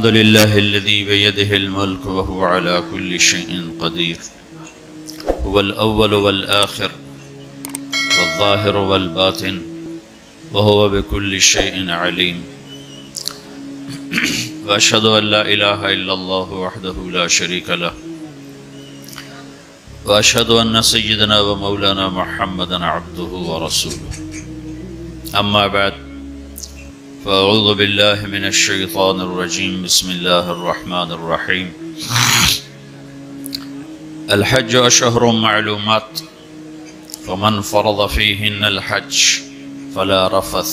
الحمد لله الذي بيده الملك وهو على كل شيء قدير، هو الأول والآخر والظاهر والباطن وهو بكل شيء عليم. وأشهد أن لا إله إلا الله وحده لا شريك له، وأشهد أن سيدنا ومولانا محمدا عبده ورسوله. أما بعد، فأعوذ بالله من الشيطان الرجيم. بسم الله الرحمن الرحيم. الحج أشهر معلومات، فمن فرض فيهن الحج فلا رفث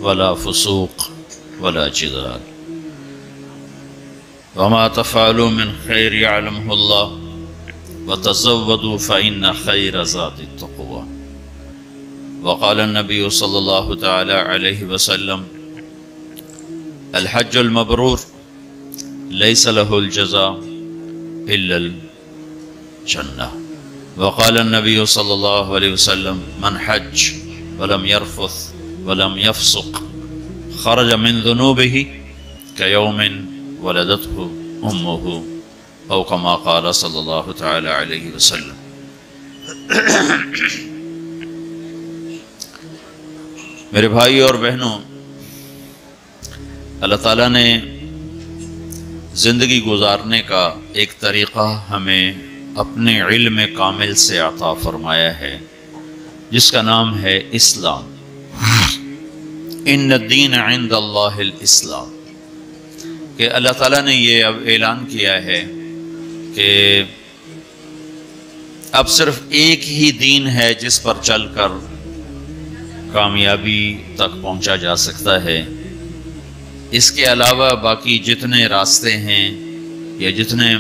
ولا فسوق ولا جدال، وما تفعلوا من خير يعلمه الله، وتزودوا فإن خير زاد التقوى. وقال النبي صلى الله تعالى عليه وسلم: الحج المبرور ليس له الجزاء إلا الجنة. وقال النبي صلى الله عليه وسلم: من حج ولم يرفث ولم يفسق خرج من ذنوبه كيوم ولدته أمه، أو كما قال صلى الله تعالى عليه وسلم. میرے بھائی اور بہنوں، اللہ تعالیٰ نے زندگی گزارنے کا ایک طریقہ ہمیں اپنے علم کامل سے عطا فرمایا ہے، جس کا نام ہے اسلام۔ ان الدین عند اللہ الاسلام، کہ اللہ تعالیٰ نے یہ اب اعلان کیا ہے کہ اب صرف ایک ہی دین ہے جس پر چل کر کامیابی تک پہنچا جا سکتا ہے۔ اس کے علاوہ باقی جتنے راستے ہیں یا جتنے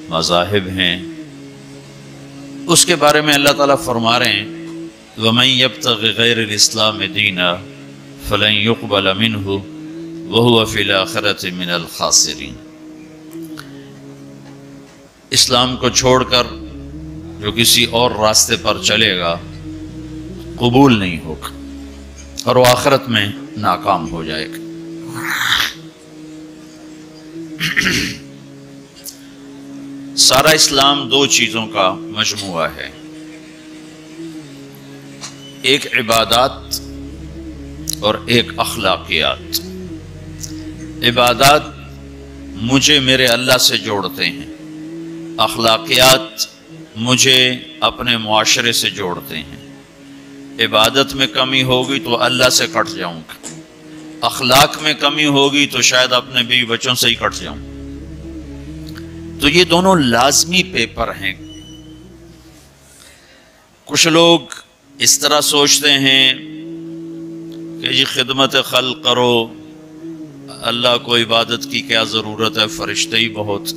مذاہب ہیں، اس کے بارے میں اللہ تعالیٰ فرما رہے ہیں: وَمَن يَبْتَغِ غَيْرَ الْإِسْلَامِ دِينًا فَلَن يُقْبَلَ مِنْهُ وَهُوَ فِي الْآخِرَةِ مِنَ الْخَاسِرِينَ۔ اسلام کو چھوڑ کر جو کسی اور راستے پر چلے گا قبول نہیں ہوگا، اور وہ آخرت میں ناکام ہو جائے گا۔ سارا اسلام دو چیزوں کا مجموعہ ہے، ایک عبادات اور ایک اخلاقیات۔ عبادات مجھے میرے اللہ سے جوڑتے ہیں، اخلاقیات مجھے اپنے معاشرے سے جوڑتے ہیں۔ عبادت میں کمی ہوگی تو اللہ سے کٹ جاؤں گا، اخلاق میں کمی ہوگی تو شاید اپنے بیوی بچوں سے ہی کٹ جاؤں۔ تو یہ دونوں لازمی پیپر ہیں۔ کچھ لوگ اس طرح سوچتے ہیں کہ جی خدمت خلق کرو، اللہ کو عبادت کی کیا ضرورت ہے، فرشتے ہی بہت۔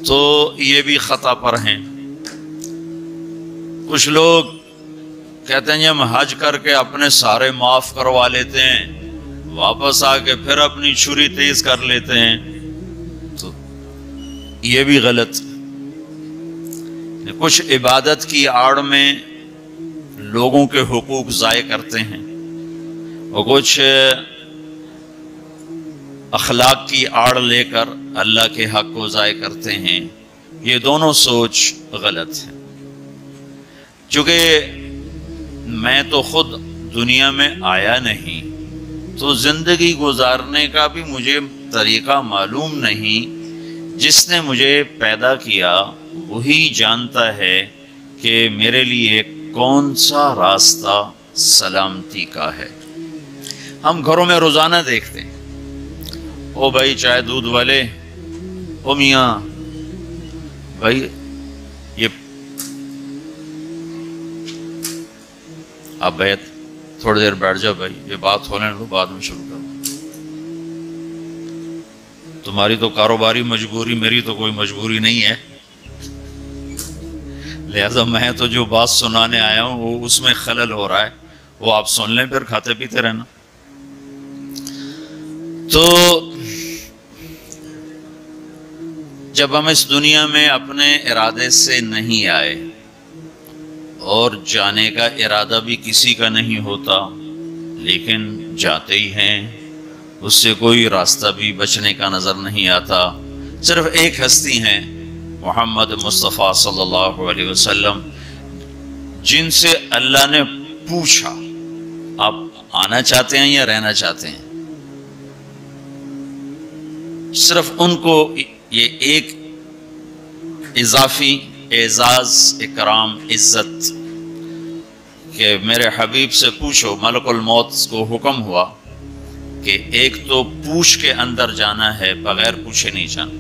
تو یہ بھی خطا پر ہیں۔ کچھ لوگ کہتے ہیں ہم حج کر کے اپنے سارے معاف کروا لیتے ہیں، واپس آ کے پھر اپنی چھری تیز کر لیتے ہیں۔ تو یہ بھی غلط۔ کچھ عبادت کی آڑ میں لوگوں کے حقوق ضائع کرتے ہیں، اور کچھ اخلاق کی آڑ لے کر اللہ کے حق کو ضائع کرتے ہیں۔ یہ دونوں سوچ غلط ہے۔ چونکہ میں تو خود دنیا میں آیا نہیں، تو زندگی گزارنے کا بھی مجھے طریقہ معلوم نہیں۔ جس نے مجھے پیدا کیا وہی جانتا ہے کہ میرے لیے کون سا راستہ سلامتی کا ہے۔ ہم گھروں میں روزانہ دیکھتے ہیں، او بھائی چائے دودھ والے، او میاں بھائی یہ آپ بیت تھوڑی دیر بیٹھ جاؤ بھائی، یہ بات ہونے دو، بعد میں شروع کرو۔ تمہاری تو کاروباری مجبوری، میری تو کوئی مجبوری نہیں ہے، لہذا میں تو جو بات سنانے آیا ہوں وہ اس میں خلل ہو رہا ہے، وہ آپ سن لیں، پھر کھاتے پیتے رہنا۔ تو جب ہم اس دنیا میں اپنے ارادے سے نہیں آئے، اور جانے کا ارادہ بھی کسی کا نہیں ہوتا، لیکن جاتے ہی ہیں، اس سے کوئی راستہ بھی بچنے کا نظر نہیں آتا۔ صرف ایک ہستی ہیں محمد مصطفیٰ صلی اللہ علیہ وسلم، جن سے اللہ نے پوچھا آپ آنا چاہتے ہیں یا رہنا چاہتے ہیں۔ صرف ان کو یہ ایک اضافی اعزاز، اکرام، عزت کہ میرے حبیب سے پوچھو، ملک الموت کو حکم ہوا کہ ایک تو پوچھ کے اندر جانا ہے، بغیر پوچھے نہیں جانا،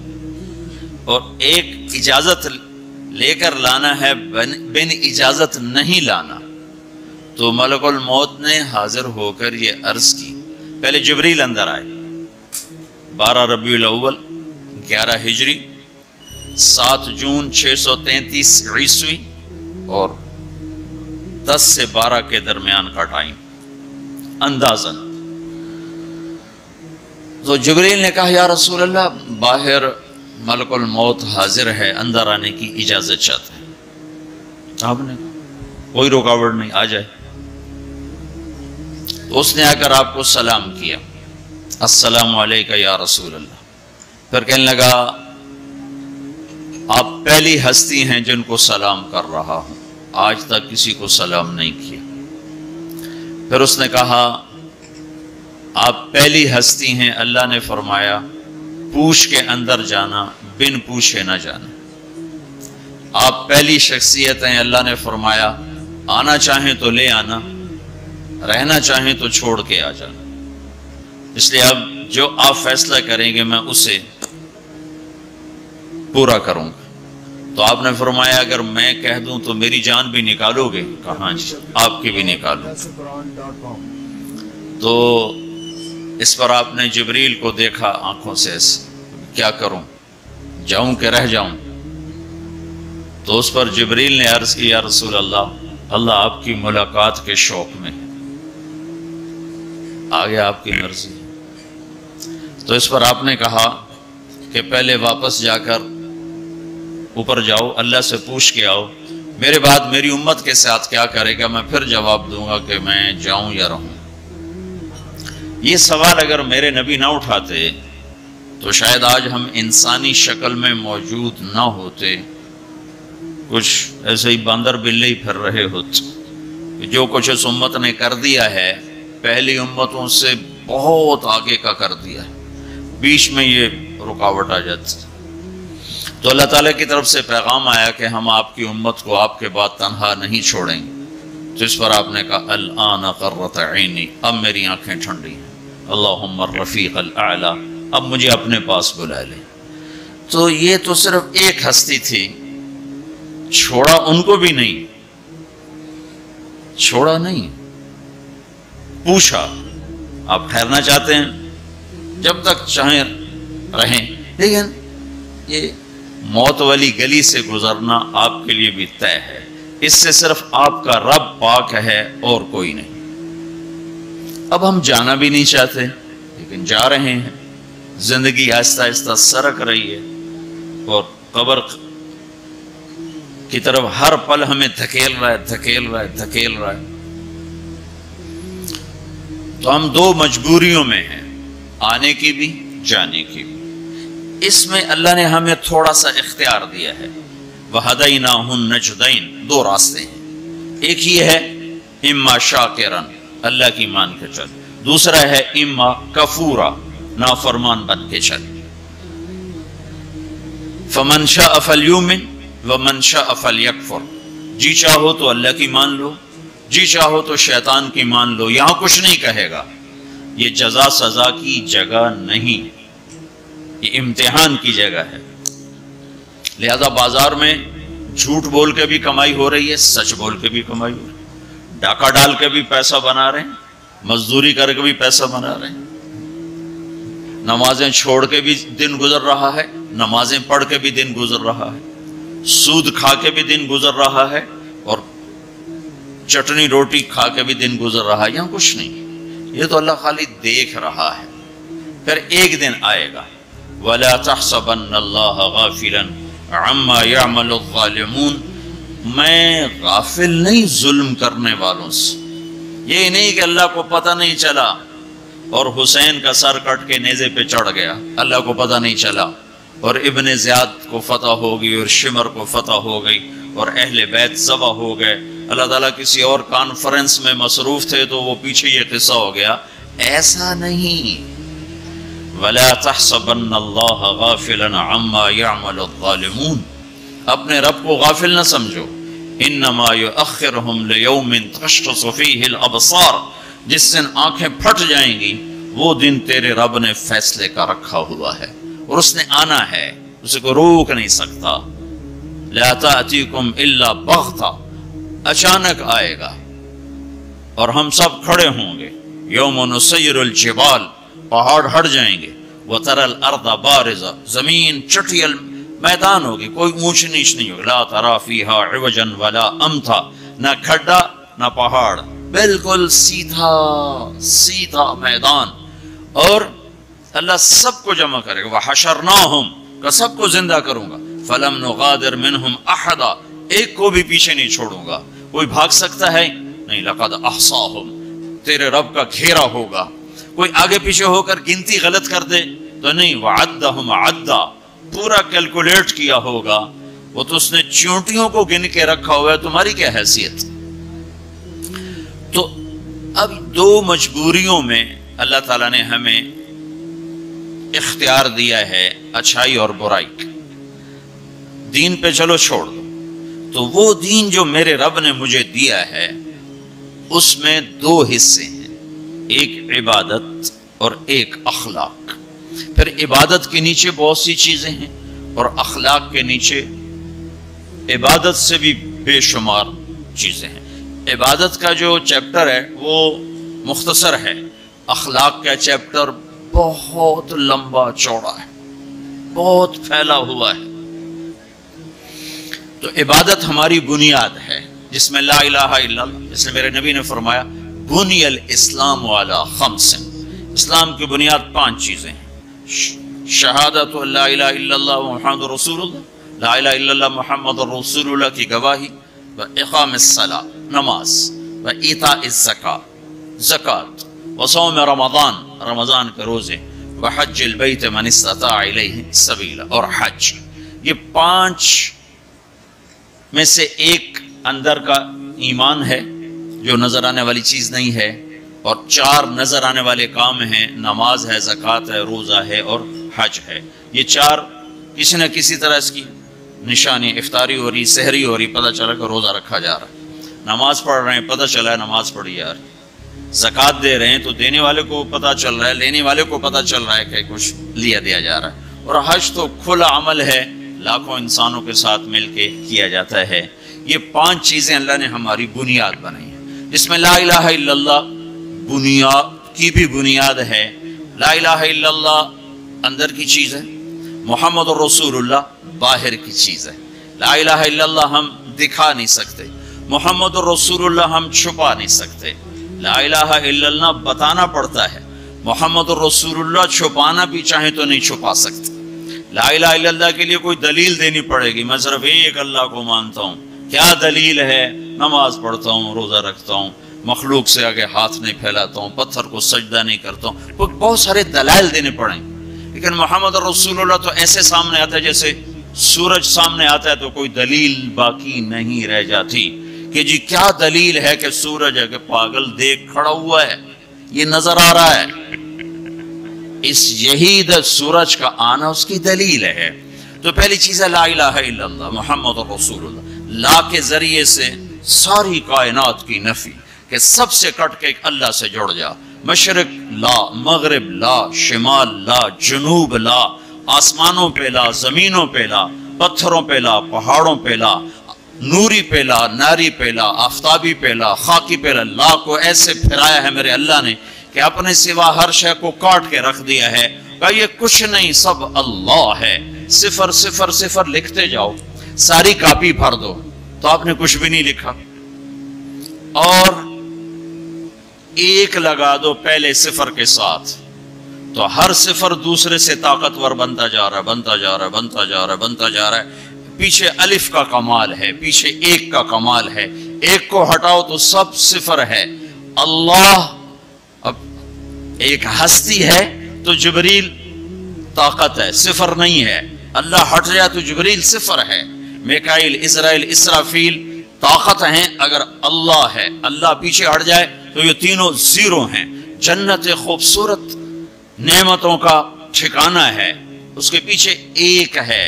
اور ایک اجازت لے کر لانا ہے، بن اجازت نہیں لانا۔ تو ملک الموت نے حاضر ہو کر یہ عرض کی، پہلے جبریل اندر آئے، 12 ربیع الاول 11 ہجری 7 جون 633 عیسوی اور 10 سے 12 کے درمیان کا ٹائم اندازاً۔ تو جبریل نے کہا یا رسول اللہ، باہر ملک الموت حاضر ہے، اندر آنے کی اجازت چاہتا ہے۔ آپ نے کوئی رکاوٹ نہیں، آ جائے۔ تو اس نے آ کر آپ کو سلام کیا، السلام علیکہ یا رسول اللہ۔ پھر کہنے لگا آپ پہلی ہستی ہیں جن کو سلام کر رہا ہوں، آج تک کسی کو سلام نہیں کیا۔ پھر اس نے کہا آپ پہلی ہستی ہیں، اللہ نے فرمایا پوچھ کے اندر جانا، بن پوچھے نہ جانا۔ آپ پہلی شخصیت ہیں، اللہ نے فرمایا آنا چاہیں تو لے آنا، رہنا چاہیں تو چھوڑ کے آ جانا۔ اس لیے اب جو آپ فیصلہ کریں گے میں اسے پورا کروں گا۔ تو آپ نے فرمایا اگر میں کہہ دوں تو میری جان بھی نکالو گے؟ کہاں جی، آپ کی بھی نکالو۔ تو اس پر آپ نے جبریل کو دیکھا آنکھوں سے، کیا کروں، جاؤں کہ رہ جاؤں؟ تو اس پر جبریل نے عرض کی یا رسول اللہ، اللہ آپ کی ملاقات کے شوق میں، آگے آپ کی مرضی۔ تو اس پر آپ نے کہا کہ پہلے واپس جا کر اوپر جاؤ، اللہ سے پوچھ کے آؤ، میرے بعد میری امت کے ساتھ کیا کرے گا، میں پھر جواب دوں گا کہ میں جاؤں یا رہوں۔ یہ سوال اگر میرے نبی نہ اٹھاتے تو شاید آج ہم انسانی شکل میں موجود نہ ہوتے، کچھ ایسے ہی باندر بلے ہی پھر رہے ہوتے۔ جو کچھ اس امت نے کر دیا ہے، پہلی امتوں سے بہت آگے کا کر دیا ہے، بیچ میں یہ رکاوٹ آ جاتی۔ تو اللہ تعالیٰ کی طرف سے پیغام آیا کہ ہم آپ کی امت کو آپ کے بعد تنہا نہیں چھوڑیں گے۔ تو اس پر آپ نے کہا الآن قرۃ عینی، اب میری آنکھیں ٹھنڈی ہیں، اللہم الرفیق الاعلی، اب مجھے اپنے پاس بلا لے۔ تو یہ تو صرف ایک ہستی تھی، چھوڑا ان کو بھی نہیں، چھوڑا نہیں، پوچھا آپ ٹھہرنا چاہتے ہیں، جب تک چاہیں رہیں، لیکن یہ موت والی گلی سے گزرنا آپ کے لیے بھی طے ہے، اس سے صرف آپ کا رب پاک ہے اور کوئی نہیں۔ اب ہم جانا بھی نہیں چاہتے لیکن جا رہے ہیں، زندگی آہستہ آہستہ سرک رہی ہے اور قبر کی طرف ہر پل ہمیں دھکیل رہا ہے، دھکیل رہا ہے، دھکیل رہا ہے۔ تو ہم دو مجبوریوں میں ہیں، آنے کی بھی، جانے کی بھی۔ اس میں اللہ نے ہمیں تھوڑا سا اختیار دیا ہے، وَهَدَيْنَاهُ النَّجْدَيْنِ، دو راستے ہیں، ایک یہ ہے اما شاکرن، اللہ کی مان کے چل، دوسرا ہے اما کفورا، نافرمان بن کے چل۔ فَمَنْ شَاءَ فَلْيُؤْمِنْ وَمَنْ شَاءَ فَلْيَكْفُرْ، جی چاہو تو اللہ کی مان لو، جی چاہو تو شیطان کی مان لو، یہاں کچھ نہیں کہے گا۔ یہ جزا سزا کی جگہ نہیں، یہ امتحان کی جگہ ہے۔ لہذا بازار میں جھوٹ بول کے بھی کمائی ہو رہی ہے، سچ بول کے بھی کمائی ہو رہی ہے، ڈاکہ ڈال کے بھی پیسہ بنا رہے ہیں، مزدوری کر کے بھی پیسہ بنا رہے ہیں، نمازیں چھوڑ کے بھی دن گزر رہا ہے، نمازیں پڑھ کے بھی دن گزر رہا ہے، سود کھا کے بھی دن گزر رہا ہے، اور چٹنی روٹی کھا کے بھی دن گزر رہا ہے۔ یہاں کچھ نہیں، یہ تو اللہ خالی دیکھ رہا ہے۔ پھر ایک دن آئے گا، وَلَا تَحْسَبَنَّ اللَّهَ غَافِلًا عَمَّا يَعْمَلُ الظَّالِمُونَ، میں غافل نہیں ظلم کرنے والوں سے، یہ نہیں کہ اللہ کو پتہ نہیں چلا اور حسین کا سر کٹ کے نیزے پہ چڑھ گیا، اللہ کو پتہ نہیں چلا، اور ابن زیاد کو فتح ہو گئی اور شمر کو فتح ہو گئی اور اہل بیت ذبح ہو گئے۔ اللہ تعالیٰ کسی اور کانفرنس میں مصروف تھے تو وہ پیچھے یہ قصہ ہو گیا۔ ایسا نہیں، وَلَا تَحْسَبَنَّ اللَّهَ غَافِلًا عَمَّا يَعْمَلُ الظَّالِمُونَ، اپنے رب کو غافل نہ سمجھو، إِنَّمَا يُؤَخِّرُهُمْ لِيَوْمٍ تَشْخَصُ فِيهِ الْأَبْصَارُ، جس دن آنکھیں پھٹ جائیں گی وہ دن تیرے رب نے فیصلے کا رکھا ہوا ہے اور اس نے آنا ہے، اسے کو روک نہیں سکتا۔ لَا تَأْتِيكُمْ إِلَّا بَغْتَةً، اچانک آئے گا اور ہم سب کھڑے ہوں گے۔ یوم نسیر الجبال، پہاڑ ہٹ جائیں گے، وَتَرَى الْأَرْضَ بَارِزَةً، زمین چٹیل میدان ہوگی، کوئی اونچ نیچ نہیں ہوگی۔ لَا تَرَى فِيهَا عِوَجًا وَلَا أَمْتًا، نہ کھڈا نہ پہاڑ، بالکل سیدھا سیدھا میدان، اور اللہ سب کو جمع کرے گا۔ وَحَشَرْنَاهُمْ، کہ سب کو زندہ کروں گا۔ فَلَمْ نُغَادِرْ مِنْهُمْ أَحَدًا، ایک کو بھی پیچھے نہیں چھوڑوں گا، کوئی بھاگ سکتا ہے نہیں۔ لَقَدْ أَحْصَاهُمْ، تیرے رب کا گھیرا ہوگا، کوئی آگے پیچھے ہو کر گنتی غلط کر دے تو نہیں۔ وَعَدَّهُمْ عَدًّا، پورا کیلکولیٹ کیا ہوگا، وہ تو اس نے چونٹیوں کو گن کے رکھا ہوا ہے، تمہاری کیا حیثیت۔ تو اب دو مجبوریوں میں اللہ تعالیٰ نے ہمیں اختیار دیا ہے، اچھائی اور برائی۔ دین پہ چلو چھوڑ دو، تو وہ دین جو میرے رب نے مجھے دیا ہے اس میں دو حصے ہیں، ایک عبادت اور ایک اخلاق۔ پھر عبادت کے نیچے بہت سی چیزیں ہیں اور اخلاق کے نیچے عبادت سے بھی بے شمار چیزیں ہیں۔ عبادت کا جو چیپٹر ہے وہ مختصر ہے، اخلاق کا چیپٹر بہت لمبا چوڑا ہے، بہت پھیلا ہوا ہے۔ تو عبادت ہماری بنیاد ہے، جس میں لا الہ الا اللہ، جس نے میرے نبی نے فرمایا بنی الاسلام علی خمس، اسلام کی بنیاد 5 چیزیں ہیں۔ شہادت لا الہ الا اللہ محمد رسول اللہ، لا الہ الا اللہ محمد رسول اللہ کی گواہی، و اقام الصلاۃ، نماز، و ایتاء الزکاۃ، زکوٰۃ، و صوم رمضان، رمضان کے روزے، و حج البیت من استطاع الیہ سبیلا، اور حج۔ یہ 5 میں سے ایک اندر کا ایمان ہے جو نظر آنے والی چیز نہیں ہے، اور 4 نظر آنے والے کام ہیں، نماز ہے، زکوٰۃ ہے، روزہ ہے اور حج ہے۔ یہ 4 کسی نہ کسی طرح اس کی نشانی، افطاری ہو رہی، سحری ہو رہی، پتہ چلا کہ روزہ رکھا جا رہا ہے، نماز پڑھ رہے ہیں، پتہ چلا ہے نماز پڑھی جا رہی ہے، زکوٰۃ دے رہے ہیں تو دینے والے کو پتہ چل رہا ہے، لینے والے کو پتہ چل رہا ہے کہ کچھ لیا دیا جا رہا ہے، اور حج تو کھلا عمل ہے، لاکھوں انسانوں کے ساتھ مل کے کیا جاتا ہے۔ یہ 5 چیزیں اللہ نے ہماری بنیاد بنائی ہیں، جس میں لا الہ الا اللہ بنیاد کی بھی بنیاد ہے۔ لا الہ الا اللہ اندر کی چیز ہے، محمد رسول اللہ باہر کی چیز ہے۔ لا الہ الا اللہ ہم دکھا نہیں سکتے، محمد رسول اللہ ہم چھپا نہیں سکتے۔ لا الہ الا اللہ بتانا پڑتا ہے، محمد رسول اللہ چھپانا بھی چاہیں تو نہیں چھپا سکتے۔ لا الہ الا اللہ کے لیے کوئی دلیل دینی پڑے گی، میں صرف ایک اللہ کو مانتا ہوں، کیا دلیل ہے؟ نماز پڑھتا ہوں، روزہ رکھتا ہوں، مخلوق سے آگے ہاتھ نہیں پھیلاتا ہوں، پتھر کو سجدہ نہیں کرتا ہوں، بہت سارے دلائل دینے پڑیں۔ لیکن محمد رسول اللہ تو ایسے سامنے آتا ہے جیسے سورج سامنے آتا ہے تو کوئی دلیل باقی نہیں رہ جاتی کہ جی کیا دلیل ہے کہ سورج ہے، کہ پاگل دیکھ کھڑا ہوا ہے، یہ نظر آ رہا ہے، اس یہی سورج کا آنا اس کی دلیل ہے۔ تو پہلی چیز ہے لا الہ الا اللہ محمد رسول اللہ، لا کے ذریعے سے ساری کائنات کی نفی، کہ سب سے کٹ کے ایک اللہ سے جڑ جا، مشرق لا، مغرب لا، شمال لا، جنوب لا، آسمانوں پہ لا، زمینوں پہ لا، پتھروں پہ لا، پہاڑوں پہ لا، نوری پہ لا، ناری پہ لا، آفتابی پہ لا، خاکی پہ لا۔ لا کو ایسے پھرایا ہے میرے اللہ نے کہ اپنے سوا ہر شے کو کاٹ کے رکھ دیا ہے، کہ یہ کچھ نہیں، سب اللہ ہے۔ 0 0 0 لکھتے جاؤ، ساری کاپی بھر دو تو آپ نے کچھ بھی نہیں لکھا، اور 1 لگا دو پہلے 0 کے ساتھ تو ہر 0 دوسرے سے طاقتور بنتا جا رہا ہے، بنتا جا رہا ہے، بنتا جا رہا ہے، بنتا جا رہا ہے۔ پیچھے الف کا کمال ہے، پیچھے 1 کا کمال ہے، 1 کو ہٹاؤ تو سب 0 ہے۔ اللہ اب ایک ہستی ہے تو جبریل طاقت ہے، صفر نہیں ہے۔ اللہ ہٹ جائے تو جبریل صفر ہے۔ میکائیل، اسرائیل، اسرافیل طاقت ہیں اگر اللہ ہے، اللہ پیچھے ہٹ جائے تو یہ تینوں زیرو ہیں۔ جنت خوبصورت نعمتوں کا ٹھکانہ ہے، اس کے پیچھے ایک ہے۔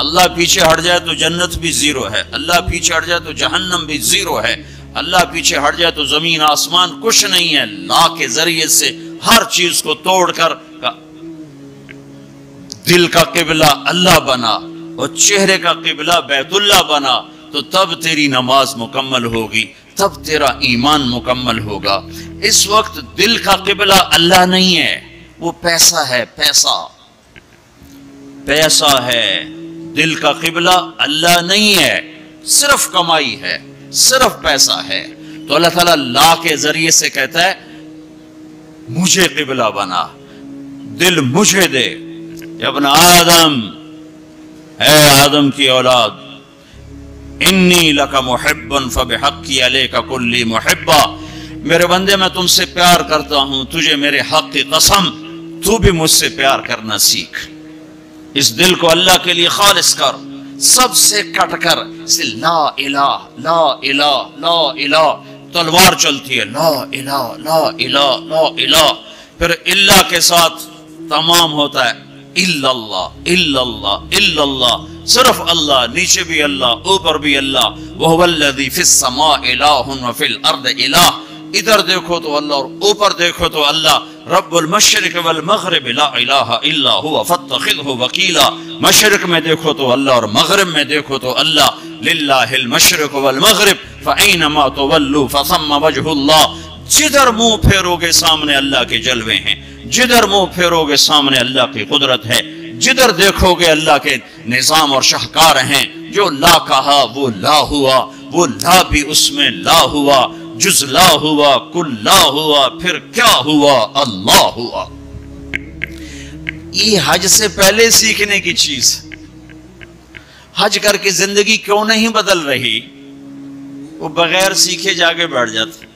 اللہ پیچھے ہٹ جائے تو جنت بھی زیرو ہے، اللہ پیچھے ہٹ جائے تو جہنم بھی زیرو ہے، اللہ پیچھے ہٹ جائے تو زمین آسمان کچھ نہیں ہے۔ لا کے ذریعے سے ہر چیز کو توڑ کر دل کا قبلہ اللہ بنا اور چہرے کا قبلہ بیت اللہ بنا، تو تب تیری نماز مکمل ہوگی، تب تیرا ایمان مکمل ہوگا۔ اس وقت دل کا قبلہ اللہ نہیں ہے، وہ پیسہ ہے، پیسہ ہے۔ دل کا قبلہ اللہ نہیں ہے، صرف کمائی ہے، صرف پیسہ ہے۔ تو اللہ تعالیٰ لا کے ذریعے سے کہتا ہے مجھے قبلہ بنا، دل مجھے دے۔ یا ابن آدم، اے آدم کی اولاد، انی لک محب فبحقی علیک کلی محبا، میرے بندے میں تم سے پیار کرتا ہوں، تجھے میرے حق کی قسم تو بھی مجھ سے پیار کرنا سیکھ۔ اس دل کو اللہ کے لیے خالص کر، سب سے کٹ کر، لا الہ لا الہ لا الہ، تلوار چلتی ہے، لا الہ لا الہ لا الہ، پھر اللہ کے ساتھ تمام ہوتا ہے، الا اللہ الا اللہ الا اللہ، صرف اللہ، نیچے بھی اللہ، اوپر بھی اللہ۔ وَهُوَ الَّذِي فِي السَّمَاءِ إِلَٰهٌ وَفِي الْأَرْضِ إِلَٰهٌ، ادھر دیکھو تو اللہ اور اوپر دیکھو تو اللہ۔ رب المشرق والمغرب لا الہ الا هو فاتخذہ وکیلا، مشرق میں دیکھو تو اللہ اور مغرب میں دیکھو تو اللہ۔ للہ المشرق والمغرب فأینما تولوا فثم وجہ اللہ، جدھر منہ پھیرو گے سامنے اللہ کے جلوے ہیں، جدھر منہ پھیرو گے سامنے اللہ کی قدرت ہے، جدھر دیکھو گے اللہ کے نظام اور شاہکار ہیں۔ جو لا کہا وہ لا ہوا، وہ لا بھی اس میں لا ہوا، جز لا ہوا، کل لا ہوا، پھر کیا ہوا؟ اللہ ہوا۔ یہ حج سے پہلے سیکھنے کی چیز۔ حج کر کے زندگی کیوں نہیں بدل رہی؟ وہ بغیر سیکھے جاگے بیٹھ جاتے۔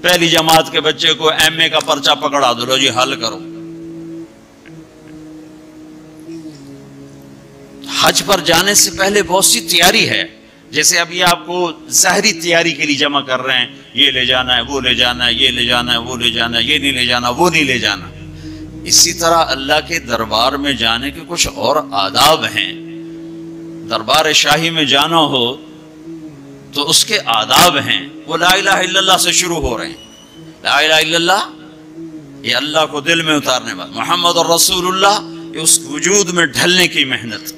پہلی جماعت کے بچے کو ایم اے کا پرچہ پکڑا دو، لو جی حل کرو۔ حج پر جانے سے پہلے بہت سی تیاری ہے، جیسے اب یہ آپ کو ظاہری تیاری کے لیے جمع کر رہے ہیں، یہ لے جانا ہے، وہ لے جانا ہے، یہ لے جانا ہے، وہ لے جانا ہے، یہ نہیں لے جانا، وہ نہیں لے جانا۔ اسی طرح اللہ کے دربار میں جانے کے کچھ اور آداب ہیں۔ دربار شاہی میں جانا ہو تو اس کے آداب ہیں، وہ لا الہ الا اللہ سے شروع ہو رہے ہیں۔ لا الہ الا اللہ یہ اللہ کو دل میں اتارنے والا، محمد الرسول اللہ یہ اس وجود میں ڈھلنے کی محنت۔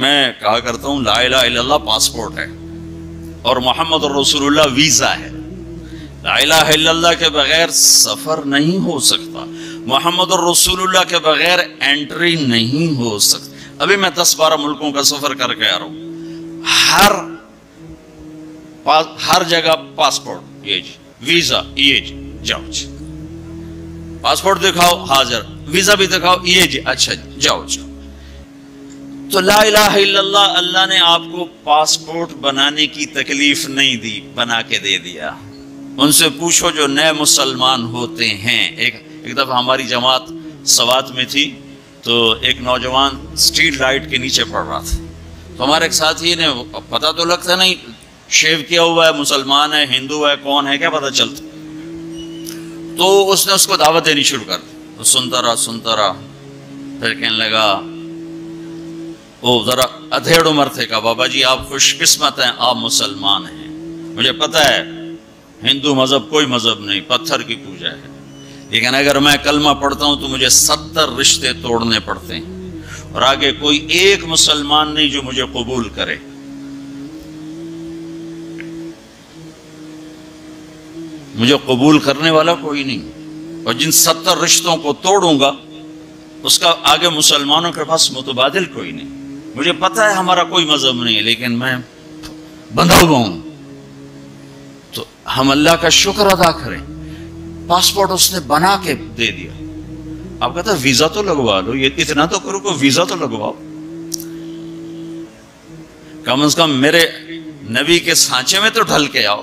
میں کہا کرتا ہوں لا الہ الا اللہ پاسپورٹ ہے اور محمد الرسول اللہ ویزا ہے۔ لا الہ الا اللہ کے بغیر سفر نہیں ہو سکتا، محمد الرسول اللہ کے بغیر انٹری نہیں ہو سکتا۔ ابھی میں 10-12 ملکوں کا سفر کر کے آ رہا ہوں، ہر جگہ پاسپورٹ، یہ جی ویزا، یہ جی جاؤ جی، پاسپورٹ دکھاؤ حاضر، ویزا بھی دکھاؤ، یہ جی اچھا جی جاؤ جاؤ۔ تو لا الہ الا اللہ، اللہ نے آپ کو پاسپورٹ بنانے کی تکلیف نہیں دی، بنا کے دے دیا۔ ان سے پوچھو جو نئے مسلمان ہوتے ہیں۔ ایک دفعہ ہماری جماعت سوات میں تھی، تو ایک نوجوان اسٹریٹ لائٹ کے نیچے پڑ رہا تھا، تو ہمارے ایک ساتھی نے، پتہ تو لگتا نہیں شیو کیا ہوا ہے، مسلمان ہے، ہندو ہے، کون ہے، کیا پتہ چلتا، تو اس نے اس کو دعوت دینی شروع کر دی۔ تو سنتا رہا، پھر کہنے لگا، وہ ذرا ادھیڑ عمر تھے، کہا بابا جی آپ خوش قسمت ہیں، آپ مسلمان ہیں، مجھے پتہ ہے ہندو مذہب کوئی مذہب نہیں، پتھر کی پوجا ہے، لیکن اگر میں کلمہ پڑھتا ہوں تو مجھے 70 رشتے توڑنے پڑتے ہیں، اور آگے کوئی ایک مسلمان نہیں جو مجھے قبول کرے۔ مجھے قبول کرنے والا کوئی نہیں، اور جن 70 رشتوں کو توڑوں گا اس کا آگے مسلمانوں کے پاس متبادل کوئی نہیں۔ مجھے پتہ ہے ہمارا کوئی مذہب نہیں ہے، لیکن میں بندھا ہوا ہوں۔ تو ہم اللہ کا شکر ادا کریں، پاسپورٹ اس نے بنا کے دے دیا۔ آپ کہتا ہے ویزا تو لگوا لو، یہ اتنا تو کرو کہ ویزا تو لگواؤ، کم از کم میرے نبی کے سانچے میں تو ڈھل کے آؤ۔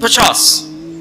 50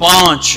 5,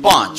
5।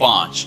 5,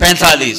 45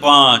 5,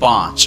5।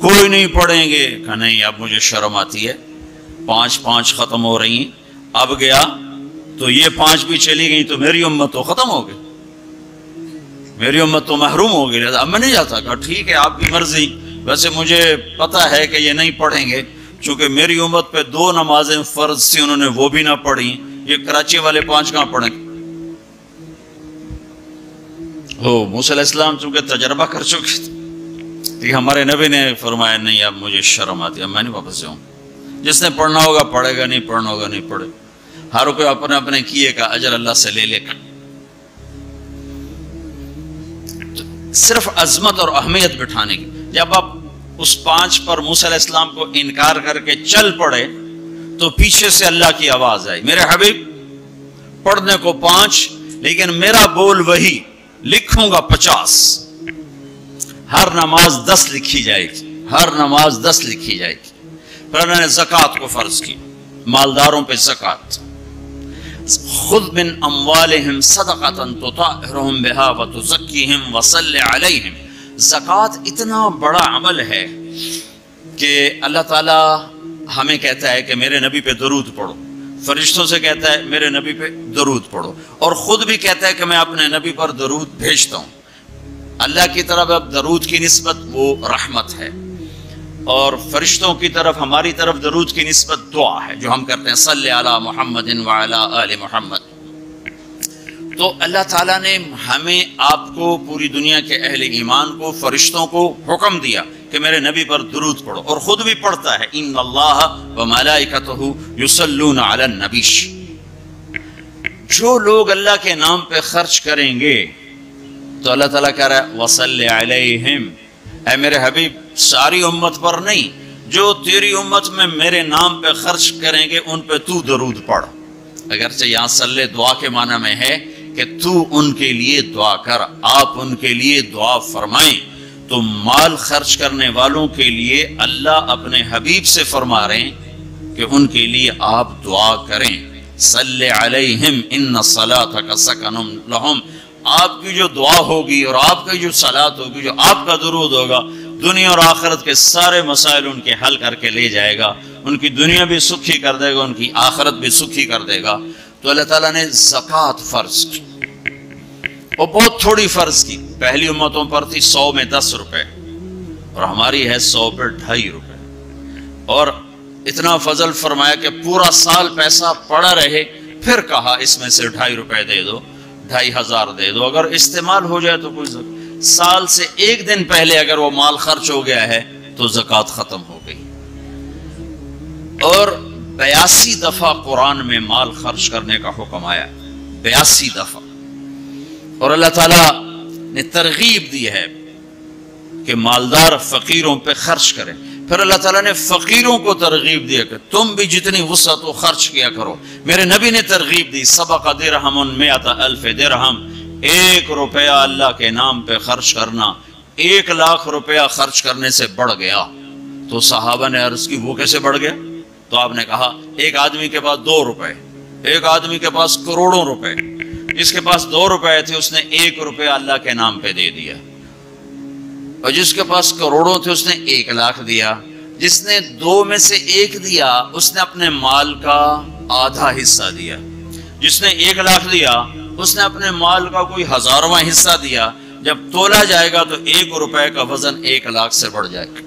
کوئی نہیں پڑھیں گے؟ کہا نہیں اب مجھے شرم آتی ہے، 5 ختم ہو رہی ہیں، اب گیا تو یہ 5 بھی چلی گئی تو میری امت تو ختم ہو گئی، میری امت تو محروم ہو گئی، اب میں نہیں جاتا۔ کہا ٹھیک ہے آپ کی مرضی، ویسے مجھے پتا ہے کہ یہ نہیں پڑھیں گے، چونکہ میری امت پہ 2 نمازیں فرض تھیں، انہوں نے وہ بھی نہ پڑھی، یہ کراچی والے 5 کہاں پڑھیں گے؟ موسیٰ علیہ السلام چونکہ تجربہ کر چکے تھے، ہمارے نبی نے فرمایا نہیں اب مجھے شرم آتی ہے، اب میں نہیں واپس جاؤں، جس نے پڑھنا ہوگا پڑھے گا، نہیں پڑھنا ہوگا نہیں پڑھے، ہر کوئی اپنے اپنے کیے کا اجر اللہ سے لے لے گا۔ صرف عظمت اور اہمیت بٹھانے کی، جب آپ اس 5 پر موسیٰ علیہ السلام کو انکار کر کے چل پڑے تو پیچھے سے اللہ کی آواز آئی، میرے حبیب پڑھنے کو 5 لیکن میرا بول وہی، لکھوں گا 50، ہر نماز 10 لکھی جائے گی، ہر نماز 10 لکھی جائے گی۔ پھر انہوں نے زکوٰۃ کو فرض کی، مالداروں پہ زکوٰۃ، خذ من اموالہم صدقۃ تطہرہم بہا وتزکیہم وصلی علیہم۔ زکوٰۃ اتنا بڑا عمل ہے کہ اللہ تعالیٰ ہمیں کہتا ہے کہ میرے نبی پہ درود پڑھو، فرشتوں سے کہتا ہے میرے نبی پہ درود پڑھو، اور خود بھی کہتا ہے کہ میں اپنے نبی پر درود بھیجتا ہوں۔ اللہ کی طرف اب درود کی نسبت وہ رحمت ہے، اور فرشتوں کی طرف ہماری طرف درود کی نسبت دعا ہے جو ہم کرتے ہیں، صلی علی محمد وعلی آل محمد۔ تو اللہ تعالیٰ نے ہمیں آپ کو، پوری دنیا کے اہل ایمان کو، فرشتوں کو حکم دیا کہ میرے نبی پر درود پڑھو، اور خود بھی پڑھتا ہے، ان اللہ وملائکتہ یصلون علی النبی۔ جو لوگ اللہ کے نام پہ خرچ کریں گے تو اللہ تعالیٰ کہہ رہا ہے وصلی علیہم، اے میرے حبیب ساری امت پر نہیں، جو تیری امت میں میرے نام پہ خرچ کریں گے ان پہ تو درود پڑھ۔ اگرچہ یہاں صلی دعا کے معنی میں ہے کہ تو ان کے لیے دعا کر، آپ ان کے لیے دعا فرمائیں۔ تو مال خرچ کرنے والوں کے لیے اللہ اپنے حبیب سے فرما رہے ہیں کہ ان کے لیے آپ دعا کریں، صلی علیہم ان صلاتک سکن لہم۔ آپ کی جو دعا ہوگی اور آپ کی جو صلات ہوگی، جو آپ کا درود ہوگا، دنیا اور آخرت کے سارے مسائل ان کے حل کر کے لے جائے گا، ان کی دنیا بھی سکھی کر دے گا، ان کی آخرت بھی سکھی کر دے گا۔ تو اللہ تعالیٰ نے زکوٰۃ فرض کی، اور بہت تھوڑی فرض کی، پہلی امتوں پر تھی 100 میں 10 روپے، اور ہماری ہے 100 پہ 2.5 روپے، اور اتنا فضل فرمایا کہ پورا سال پیسہ پڑا رہے، پھر کہا اس میں سے 2.5 روپے دے دو، 2,500 دے دو، اگر استعمال ہو جائے تو کوئی سال سے 1 دن پہلے اگر وہ مال خرچ ہو گیا ہے تو زکوٰۃ ختم ہو گئی۔ اور 82 دفعہ قرآن میں مال خرچ کرنے کا حکم آیا، 82 دفعہ، اور اللہ تعالیٰ نے ترغیب دی ہے کہ مالدار فقیروں پہ خرچ کریں۔ پھر اللہ تعالیٰ نے فقیروں کو ترغیب دیا کہ تم بھی جتنی وسعت ہو خرچ کیا کرو۔ میرے نبی نے ترغیب دی، سبق درہم 100,000 درہم، 1 روپیہ اللہ کے نام پہ خرچ کرنا 1 لاکھ روپیہ خرچ کرنے سے بڑھ گیا۔ تو صحابہ نے عرض کی وہ کیسے بڑھ گیا؟ تو آپ نے کہا ایک آدمی کے پاس 2 روپے، ایک آدمی کے پاس کروڑوں روپے، جس کے پاس 2 روپے تھے اس نے 1 روپیہ اللہ کے نام پہ دے دیا، اور جس کے پاس کروڑوں تھے اس نے 1 لاکھ دیا۔ جس نے 2 میں سے 1 دیا اس نے اپنے مال کا آدھا حصہ دیا، جس نے 1 لاکھ دیا اس نے اپنے مال کا کوئی 1000واں حصہ دیا۔ جب تولا جائے گا تو 1 روپے کا وزن 1 لاکھ سے بڑھ جائے گا۔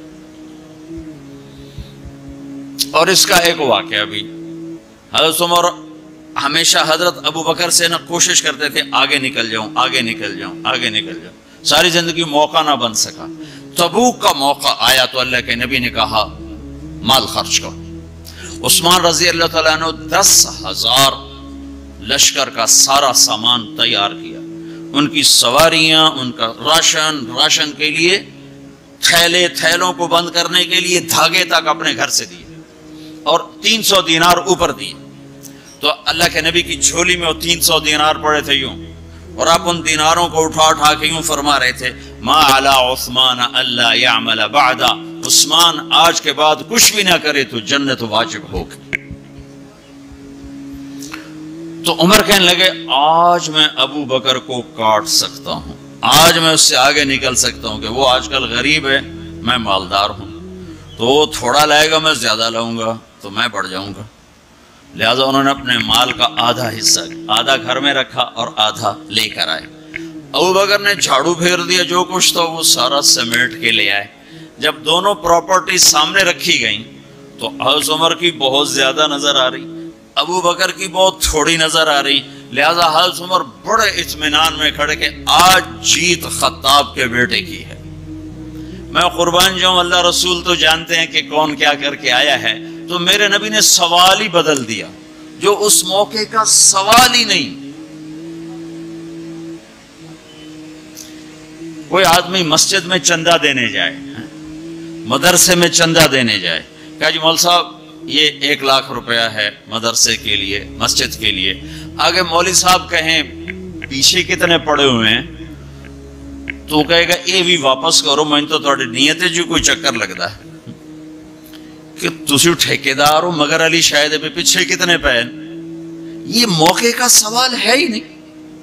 اور اس کا ایک واقعہ بھی، حضرت عمر ہمیشہ حضرت ابو بکر سے نہ کوشش کرتے تھے آگے نکل جاؤں، آگے نکل جاؤں، آگے نکل جاؤں، ساری زندگی موقع نہ بن سکا۔ تبوک کا موقع آیا تو اللہ کے نبی نے کہا مال خرچ کرو۔ عثمان رضی اللہ تعالیٰ عنہ 10,000 لشکر کا سارا سامان تیار کیا، ان کی سواریاں، ان کا راشن کے لیے تھیلوں کو بند کرنے کے لیے دھاگے تک اپنے گھر سے دیے، اور 300 دینار اوپر دیے۔ تو اللہ کے نبی کی جھولی میں وہ 300 دینار پڑے تھے یوں، اور آپ ان دیناروں کو اٹھا کے یوں فرما رہے تھے ما علی عثمان اللہ یعمل بعد، عثمان آج کے بعد کچھ بھی نہ کرے تو جنت واجب ہوگی۔ تو عمر کہنے لگے آج میں ابو بکر کو کاٹ سکتا ہوں، آج میں اس سے آگے نکل سکتا ہوں کہ وہ آج کل غریب ہے، میں مالدار ہوں۔ تو وہ تھوڑا لائے گا میں زیادہ لاؤں گا تو میں بڑھ جاؤں گا. لہٰذا انہوں نے اپنے مال کا آدھا حصہ آدھا گھر میں رکھا اور آدھا لے کر آئے. ابو بکر نے جھاڑو پھیر دیا، جو کچھ تھا وہ سارا سمیٹ کے لے آئے. جب دونوں پراپرٹی سامنے رکھی گئیں تو حضرت عمر کی بہت زیادہ نظر آ رہی، ابو بکر کی بہت تھوڑی نظر آ رہی. لہذا حضرت عمر بڑے اطمینان میں کھڑے کہ آج جیت خطاب کے بیٹے کی ہے. میں قربان جاؤں، اللہ رسول تو جانتے ہیں کہ کون کیا کر کے آیا ہے. تو میرے نبی نے سوال ہی بدل دیا، جو اس موقع کا سوال ہی نہیں. کوئی آدمی مسجد میں چندہ دینے جائے، مدرسے میں چندہ دینے جائے، کہا جی مول صاحب یہ 1 لاکھ روپیہ ہے مدرسے کے لیے، مسجد کے لیے. آگے مولوی صاحب کہیں پیچھے کتنے پڑے ہوئے ہیں تو کہے گا یہ بھی واپس کرو، میں تو تھوڑی نیت جو کوئی چکر لگتا ہے کہ تسی ٹھیکیدار ہو مگر علی شاید پیچھے کتنے پے. یہ موقع کا سوال ہے ہی نہیں.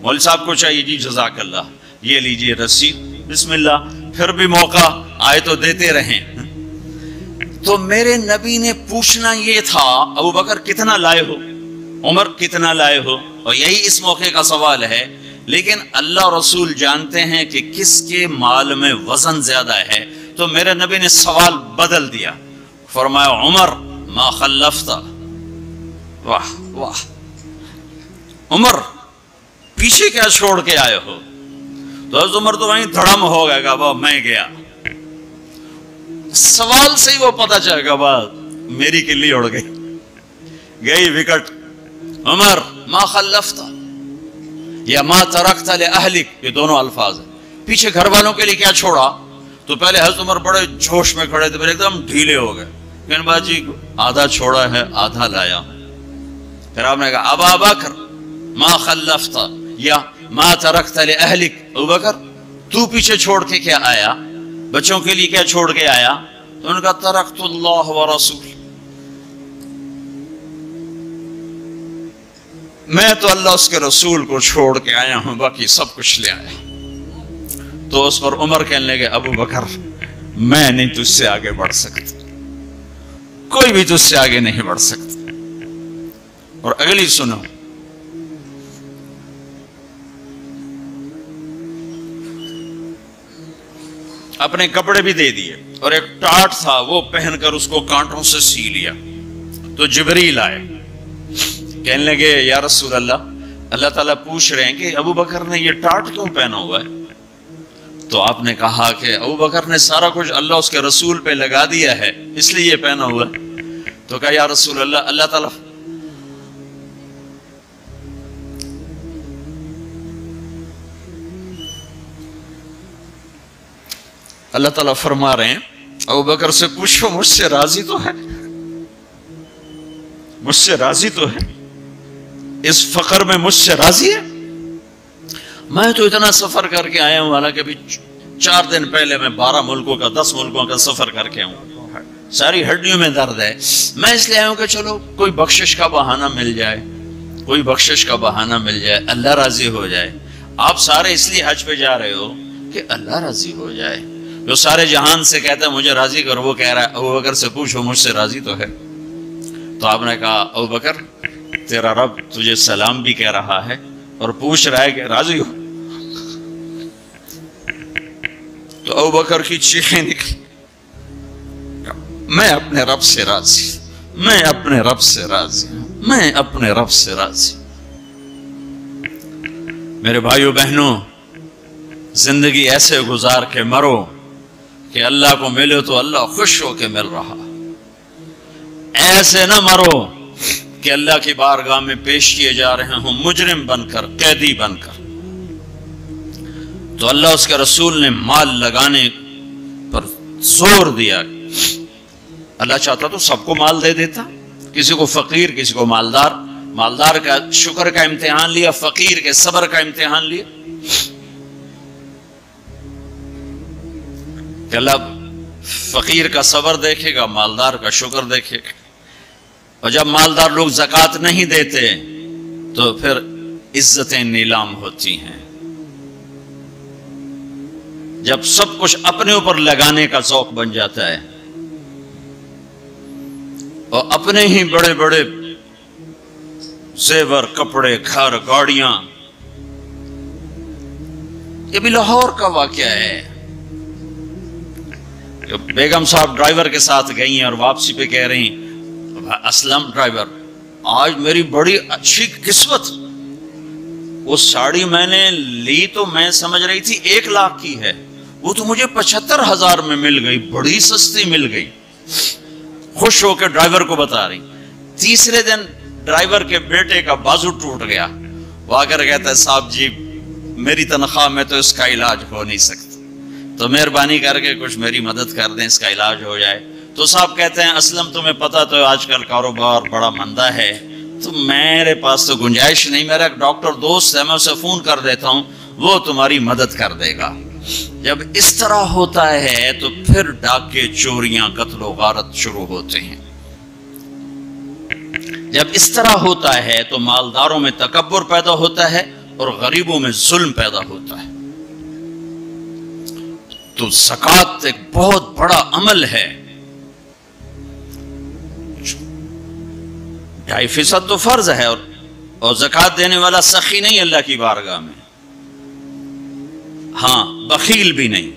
مولوی صاحب کو چاہیے جی جزاک اللہ یہ لیجیے رسید، بسم اللہ، پھر بھی موقع آئے تو دیتے رہیں. تو میرے نبی نے پوچھنا یہ تھا ابو بکر کتنا لائے ہو، عمر کتنا لائے ہو، اور یہی اس موقع کا سوال ہے. لیکن اللہ رسول جانتے ہیں کہ کس کے مال میں وزن زیادہ ہے. تو میرے نبی نے سوال بدل دیا، فرمایا عمر ما خلفت. واہ واہ، عمر پیچھے کیا چھوڑ کے آئے ہو. تو حضرت عمر تو وہیں دھڑم ہو گئے گا، وہ میں گیا. سوال سے ہی وہ پتا چلے گا، بات میری کلی اڑ گئی، گئی وکٹ. عمر ما خلفت یا ما ترکت لأہلک، یہ دونوں الفاظ ہیں. پیچھے گھر والوں کے لیے کیا چھوڑا. تو پہلے حضرت عمر بڑے جوش میں کھڑے تھے، پھر ایک دم ڈھیلے ہو گئے. کہنے بات جی آدھا چھوڑا ہے آدھا لایا. پھر آپ نے کہا ابا بکر ما خلفت یا ما ترکت لأہلک، ابو بکر تو پیچھے چھوڑ کے کیا آیا، بچوں کے لیے کیا چھوڑ کے آیا. تو انہوں نے کہا ترکت اللہ ورسول، میں تو اللہ اس کے رسول کو چھوڑ کے آیا ہوں، باقی سب کچھ لے آیا. تو اس پر عمر کہنے لگے ابو بکر میں نہیں تجھ سے آگے بڑھ سکتا، کوئی بھی تجھ سے آگے نہیں بڑھ سکتا. اور اگلی سنو، اپنے کپڑے بھی دے دیے اور ایک ٹاٹ تھا وہ پہن کر اس کو کانٹوں سے سی لیا. تو جبریل آئے، کہنے لگے یا رسول اللہ، اللہ تعالیٰ پوچھ رہے ہیں کہ ابو بکر نے یہ ٹاٹ کیوں پہنا ہوا ہے. تو آپ نے کہا کہ ابو بکر نے سارا کچھ اللہ اس کے رسول پہ لگا دیا ہے اس لیے یہ پہنا ہوا ہے. تو کہا یا رسول اللہ، اللہ تعالیٰ اللہ تعالیٰ فرما رہے ہیں ابو بکر سے پوچھو مجھ سے راضی تو ہے، مجھ سے راضی تو ہے، اس فقر میں مجھ سے راضی ہے. میں تو اتنا سفر کر کے آیا ہوں، حالانکہ ابھی 4 دن پہلے میں 12 ملکوں کا 10 ملکوں کا سفر کر کے ہوں، ساری ہڈیوں میں درد ہے. میں اس لیے آیا ہوں کہ چلو کوئی بخشش کا بہانہ مل جائے، کوئی بخشش کا بہانہ مل جائے، اللہ راضی ہو جائے. آپ سارے اس لیے حج پہ جا رہے ہو کہ اللہ راضی ہو جائے. جو سارے جہان سے کہتا ہے مجھے راضی کر، وہ کہہ رہا ہے ابو بکر سے پوچھو مجھ سے راضی تو ہے. تو آپ نے کہا ابو بکر تیرا رب تجھے سلام بھی کہہ رہا ہے اور پوچھ رہا ہے کہ راضی ہو. تو ابو بکر کی چیخیں نکلی، میں اپنے رب سے راضی، میں اپنے رب سے راضی، میں اپنے رب سے راضی. میرے بھائیو بہنوں، زندگی ایسے گزار کے مرو کہ اللہ کو ملے تو اللہ خوش ہو کے مل رہا، ایسے نہ مرو کہ اللہ کی بارگاہ میں پیش کیے جا رہے ہوں مجرم بن کر، قیدی بن کر. تو اللہ اس کے رسول نے مال لگانے پر زور دیا. اللہ چاہتا تو سب کو مال دے دیتا، کسی کو فقیر کسی کو مالدار. مالدار کا شکر کا امتحان لیا، فقیر کے صبر کا امتحان لیا. کہ اللہ فقیر کا صبر دیکھے گا، مالدار کا شکر دیکھے گا. اور جب مالدار لوگ زکوٰۃ نہیں دیتے تو پھر عزتیں نیلام ہوتی ہیں. جب سب کچھ اپنے اوپر لگانے کا ذوق بن جاتا ہے اور اپنے ہی بڑے بڑے زیور، کپڑے، گھر، گاڑیاں. یہ بھی لاہور کا واقعہ ہے. بیگم صاحب ڈرائیور کے ساتھ گئی ہیں اور واپسی پہ کہہ رہی ہیں اسلم ڈرائیور آج میری بڑی اچھی قسمت، وہ ساڑی میں نے لی تو میں سمجھ رہی تھی 1 لاکھ کی ہے، وہ تو مجھے 75,000 میں مل گئی، بڑی سستی مل گئی. خوش ہو کے ڈرائیور کو بتا رہی. تیسرے دن ڈرائیور کے بیٹے کا بازو ٹوٹ گیا. وہ آ کر کہتا ہے صاحب جی میری تنخواہ میں تو اس کا علاج ہو نہیں سکتا، تو مہربانی کر کے کچھ میری مدد کر دیں، اس کا علاج ہو جائے. تو صاحب کہتے ہیں اسلم تمہیں پتہ تو آج کل کاروبار بڑا مندہ ہے، تو میرے پاس تو گنجائش نہیں، میرا ایک ڈاکٹر دوست ہے، میں اسے فون کر دیتا ہوں، وہ تمہاری مدد کر دے گا. جب اس طرح ہوتا ہے تو پھر ڈاکے، چوریاں، قتل و غارت شروع ہوتے ہیں. جب اس طرح ہوتا ہے تو مالداروں میں تکبر پیدا ہوتا ہے اور غریبوں میں ظلم پیدا ہوتا ہے. تو زکوٰۃ ایک بہت بڑا عمل ہے. 2.5% تو فرض ہے اور زکوٰۃ دینے والا سخی نہیں اللہ کی بارگاہ میں. ہاں بخیل بھی نہیں،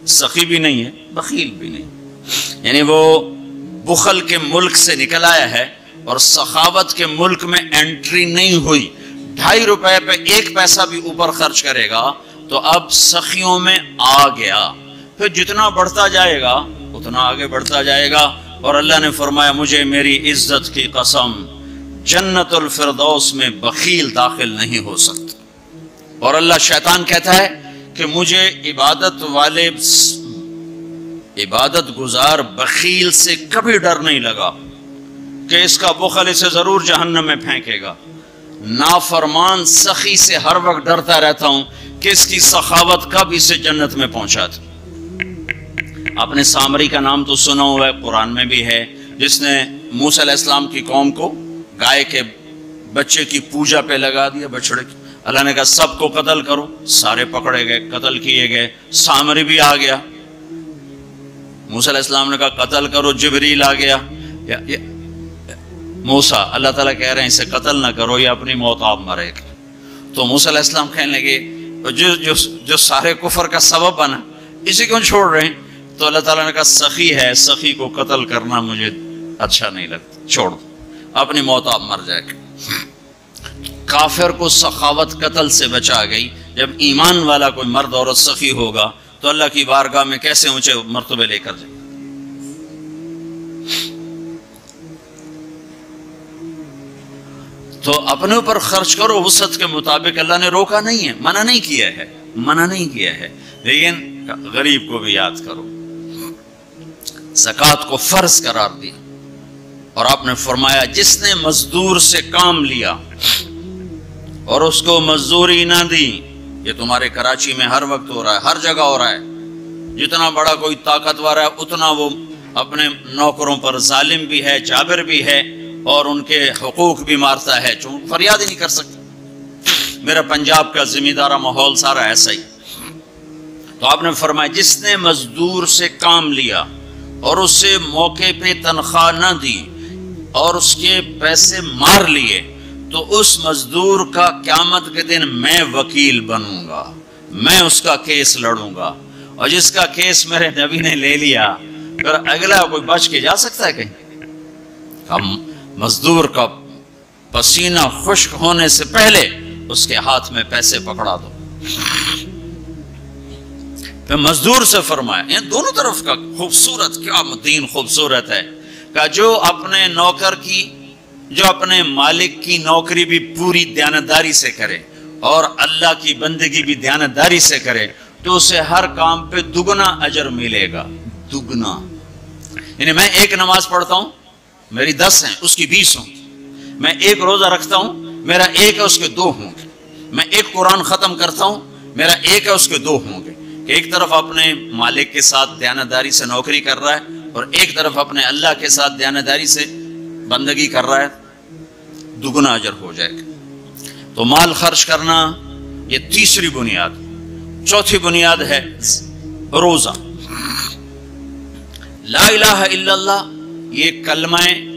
سخی بھی نہیں ہے، بخیل بھی نہیں. یعنی وہ بخل کے ملک سے نکل آیا ہے اور سخاوت کے ملک میں انٹری نہیں ہوئی. 2.5 روپے پہ 1 پیسہ بھی اوپر خرچ کرے گا تو اب سخیوں میں آ گیا. پھر جتنا بڑھتا جائے گا اتنا آگے بڑھتا جائے گا. اور اللہ نے فرمایا مجھے میری عزت کی قسم جنت الفردوس میں بخیل داخل نہیں ہو سکتا. اور اللہ شیطان کہتا ہے کہ مجھے عبادت گزار بخیل سے کبھی ڈر نہیں لگا کہ اس کا بخل اسے ضرور جہنم میں پھینکے گا. نافرمان سخی سے ہر وقت ڈرتا رہتا ہوں کہ اس کی سخاوت کب اسے جنت میں پہنچا دے. آپ نے سامری کا نام تو سنا ہوا ہے، قرآن میں بھی ہے، جس نے موسیٰ علیہ السلام کی قوم کو گائے کے بچے کی پوجا پہ لگا دیا، بچڑے کی. اللہ نے کہا سب کو قتل کرو، سارے پکڑے گئے، قتل کیے گئے. سامری بھی آ گیا. موسیٰ علیہ السلام نے کہا قتل کرو، جبریل آ گیا. موسیٰ اللہ تعالیٰ کہہ رہے ہیں اسے قتل نہ کرو، یہ اپنی موت آپ مرے گا. تو موسیٰ علیہ السلام کہنے لگے جو سارے کفر کا سبب بنا اسے کیوں چھوڑ رہے ہیں؟ تو اللہ تعالیٰ نے کہا سخی ہے، سخی کو قتل کرنا مجھے اچھا نہیں لگتا، چھوڑ دو، اپنی موت آپ مر جائے گا. کافر کو سخاوت قتل سے بچا گئی. جب ایمان والا کوئی مرد عورت سخی ہوگا تو اللہ کی بارگاہ میں کیسے اونچے مرتبے لے کر جائے. تو اپنے اوپر خرچ کرو وسعت کے مطابق. اللہ نے روکا نہیں ہے، منع نہیں کیا ہے، منع نہیں کیا ہے، لیکن غریب کو بھی یاد کرو. زکوٰۃ کو فرض قرار دیا اور آپ نے فرمایا جس نے مزدور سے کام لیا اور اس کو مزدوری نہ دی، یہ تمہارے کراچی میں ہر وقت ہو رہا ہے، ہر جگہ ہو رہا ہے. جتنا بڑا کوئی طاقتور ہے اتنا وہ اپنے نوکروں پر ظالم بھی ہے، جابر بھی ہے اور ان کے حقوق بھی مارتا ہے، چونکہ فریاد ہی نہیں کر سکتا. میرا پنجاب کا زمیندارہ ماحول سارا ایسا ہی. تو آپ نے فرمایا جس نے مزدور سے کام لیا اور اسے موقع پہ تنخواہ نہ دی اور اس کے پیسے مار لیے تو اس مزدور کا قیامت کے دن میں وکیل بنوں گا، میں اس کا کیس لڑوں گا. اور جس کا کیس میرے نبی نے لے لیا پھر اگلا کوئی بچ کے جا سکتا ہے کہیں؟ ہم مزدور کا پسینہ خشک ہونے سے پہلے اس کے ہاتھ میں پیسے پکڑا دو. پھر مزدور سے فرمایا، یہ دونوں طرف کا خوبصورت، کیا دین خوبصورت ہے کہ جو اپنے نوکر کی، جو اپنے مالک کی نوکری بھی پوری دیانتداری سے کرے اور اللہ کی بندگی بھی دیانتداری سے کرے تو اسے ہر کام پہ دگنا اجر ملے گا. دگنا یعنی میں ایک نماز پڑھتا ہوں میری 10 ہیں، اس کی 20 ہوں. میں ایک روزہ رکھتا ہوں میرا 1 ہے، اس کے 2 ہوں گے. میں ایک قرآن ختم کرتا ہوں میرا 1 ہے، اس کے 2 ہوں گے. کہ ایک طرف اپنے مالک کے ساتھ دیانتداری سے نوکری کر رہا ہے اور ایک طرف اپنے اللہ کے ساتھ دیانتداری سے بندگی کر رہا ہے، دگنا اجر ہو جائے گا. تو مال خرچ کرنا یہ تیسری بنیاد. چوتھی بنیاد ہے روزہ. لا الہ الا اللہ، یہ کلمہ